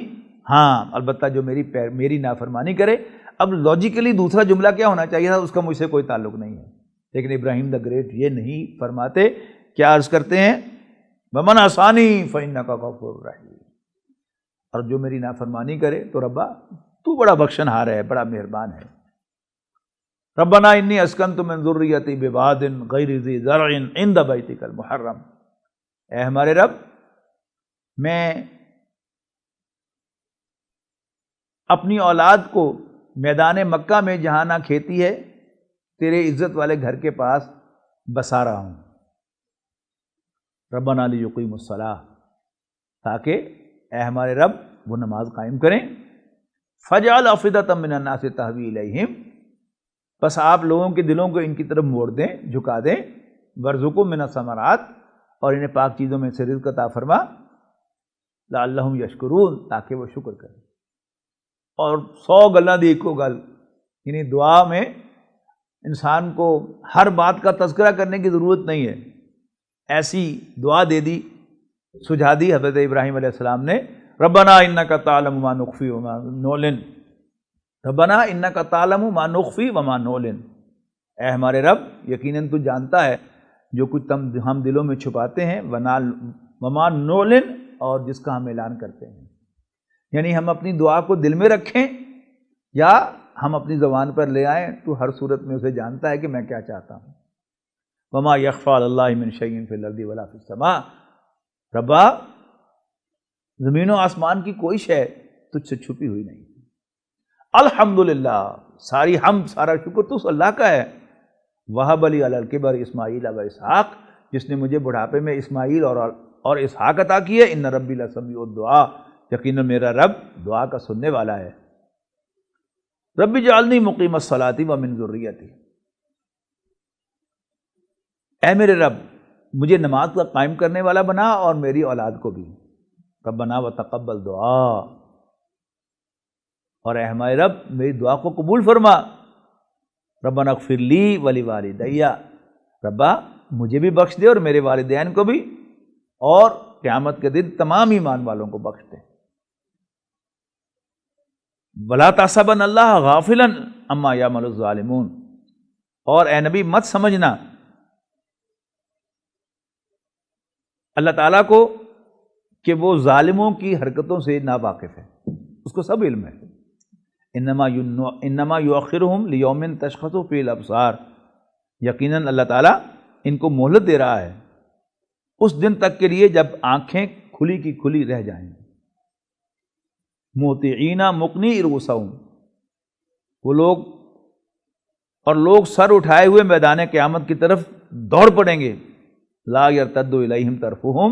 ہاں البتہ جو میری نافرمانی کرے۔ اب لاجیکلی دوسرا جملہ کیا ہونا چاہیے تھا، اس کا مجھ سے کوئی تعلق نہیں ہے، لیکن ابراہیم دا گریٹ یہ نہیں فرماتے، کیا عرض کرتے ہیں ومن عصانی فإنک غفور رحیم، اور جو میری نافرمانی کرے تو ربا تو بڑا بخشن ہار ہے، بڑا مہربان ہے۔ ربنا انی اسکنت من ذریتی بواد غیر ذی زرع عند بیتک المحرم، اے ہمارے رب میں اپنی اولاد کو میدان مکہ میں جہاں نہ کھیتی ہے تیرے عزت والے گھر کے پاس بسا رہا ہوں، ربنا لیقیموا الصلاۃ، تاکہ اے ہمارے رب وہ نماز قائم کریں، فجعل افئدۃ من الناس تہوی الیہم، بس آپ لوگوں کے دلوں کو ان کی طرف موڑ دیں، جھکا دیں، وارزقھم من الثمرات، اور انہیں پاک چیزوں میں سے رزق عطا فرما، لعلہم یشکرون، تاکہ وہ شکر کریں۔ اور 100 گلاں دی ایکو گل، یعنی دعا میں انسان کو ہر بات کا تذکرہ کرنے کی ضرورت نہیں ہے، ایسی دعا دے دی، سجھا دی حضرت ابراہیم علیہ السلام نے، ربنا انک تعلم ما نخفی وما نعلن، ربنا انک تعلم ما نخفی وما نعلن، اے ہمارے رب یقیناً تو جانتا ہے جو کچھ ہم دلوں میں چھپاتے ہیں، وما نعلن، اور جس کا ہم اعلان کرتے ہیں، یعنی ہم اپنی دعا کو دل میں رکھیں یا ہم اپنی زبان پر لے آئیں، تو ہر صورت میں اسے جانتا ہے کہ میں کیا چاہتا ہوں۔ وما یخفی علی اللہ من شیء فی الارض ولا فی السماء، ربا زمین و آسمان کی کوئی شے تجھ سے چھپی ہوئی نہیں۔ الحمدللہ، ساری حمد، سارا شکر تو اس اللہ کا ہے، وہب لی علی الکبر اسماعیل و اسحاق، جس نے مجھے بڑھاپے میں اسماعیل اور اسحاق عطا کی ہے، ان ربی لسمیع الدعاء، یقیناً میرا رب دعا کا سننے والا ہے۔ رب اجعلنی مقیم الصلاۃ ومن ذریتی، اے میرے رب مجھے نماز کا قائم کرنے والا بنا اور میری اولاد کو بھی، ربنا وتقبل دعا، اور اے ہمارے رب میری دعا کو قبول فرما، ربنا اغفر لی ولوالدی، ربا مجھے بھی بخش دے اور میرے والدین کو بھی، اور قیامت کے دن تمام ایمان والوں کو بخش دے۔ ولا تحسبن اللہ غافلا عما یعمل الظالمون، اور اے نبی مت سمجھنا اللہ تعالیٰ کو کہ وہ ظالموں کی حرکتوں سے ناواقف ہے، اس کو سب علم ہے۔ انما یؤخرہم لیوم تشخص فیہ الابصار، یقیناً اللہ تعالیٰ ان کو مہلت دے رہا ہے اس دن تک کے لیے جب آنکھیں کھلی کی کھلی رہ جائیں۔ مہطعین مقنعی رؤوسہم، وہ لوگ سر اٹھائے ہوئے میدان قیامت کی طرف دوڑ پڑیں گے، لا یرتد الیہم طرفہم،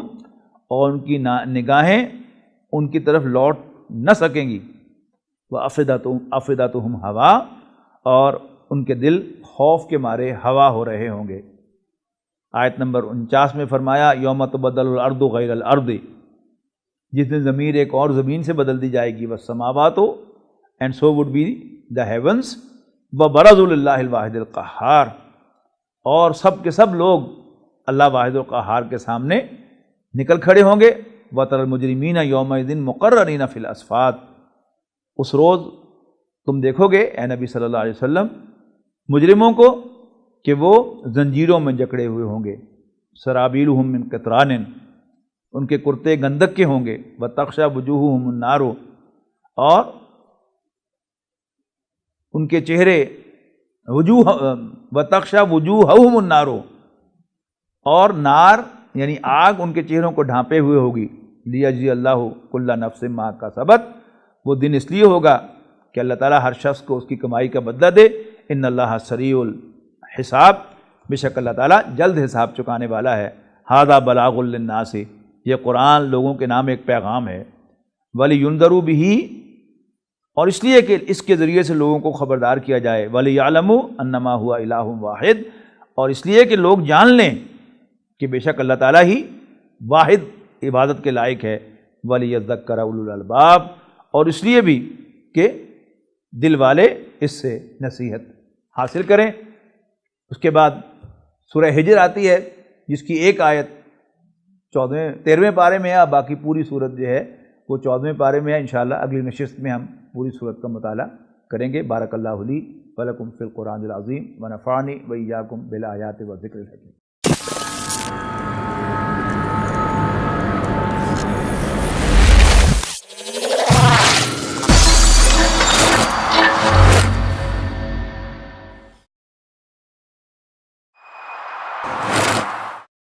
اور ان کی نگاہیں ان کی طرف لوٹ نہ سکیں گی، وافئدتہم ہوا، اور ان کے دل خوف کے مارے ہوا ہو رہے ہوں گے۔ آیت نمبر 49 میں فرمایا یوم تبدل الارض غیر الارض، جس دن زمین ایک اور زمین سے بدل دی جائے گی، والسماوات and so would be the heavens, وبرزوا للہ الواحد القہار، اور سب کے سب لوگ اللہ واحد القہار کے سامنے نکل کھڑے ہوں گے۔ وتری المجرمین یومئذ مقررین فی الاصفاد، اس روز تم دیکھو گے اے نبی صلی اللہ علیہ وسلم مجرموں کو کہ وہ زنجیروں میں جکڑے ہوئے ہوں گے، سرابیلہم من قطران، ان کے کرتے گندک کے ہوں گے، وتغشی وجوہہم النار، اور ان کے چہرے وتغشی وجوہہم النار، اور نار یعنی آگ ان کے چہروں کو ڈھانپے ہوئے ہوگی، لیجزی اللہ کل نفس ما کسبت، وہ دن اس لیے ہوگا کہ اللہ تعالیٰ ہر شخص کو اس کی کمائی کا بدلہ دے، ان اللہ سریع الحساب، بے شک اللہ تعالیٰ جلد حساب چکانے والا ہے۔ ھذا بلاغ للناس، یہ قرآن لوگوں کے نام ایک پیغام ہے، وَلِيُنذَرُوا بِهِ، اور اس لیے کہ اس کے ذریعے سے لوگوں کو خبردار کیا جائے، وَلِيَعْلَمُوا أَنَّمَا هُوَ إِلَٰهٌ وَاحِدٌ، اور اس لیے کہ لوگ جان لیں کہ بے شک اللہ تعالیٰ ہی واحد عبادت کے لائق ہے، وَلِيَذَّكَّرَ أُولُو الْأَلْبَابِ، اور اس لیے بھی کہ دل والے اس سے نصیحت حاصل کریں۔ اس کے بعد سورہ ہجر آتی ہے، جس کی ایک آیت 13ویں پارے میں ہے، باقی پوری صورت جو ہے وہ 14ویں پارے میں ہے۔ انشاءاللہ اگلی نشست میں ہم پوری صورت کا مطالعہ کریں گے۔ بارک اللہ لی ولکم فی القرآن العظیم ونفعنی وإیاکم بالآیات والذکر الحکیم۔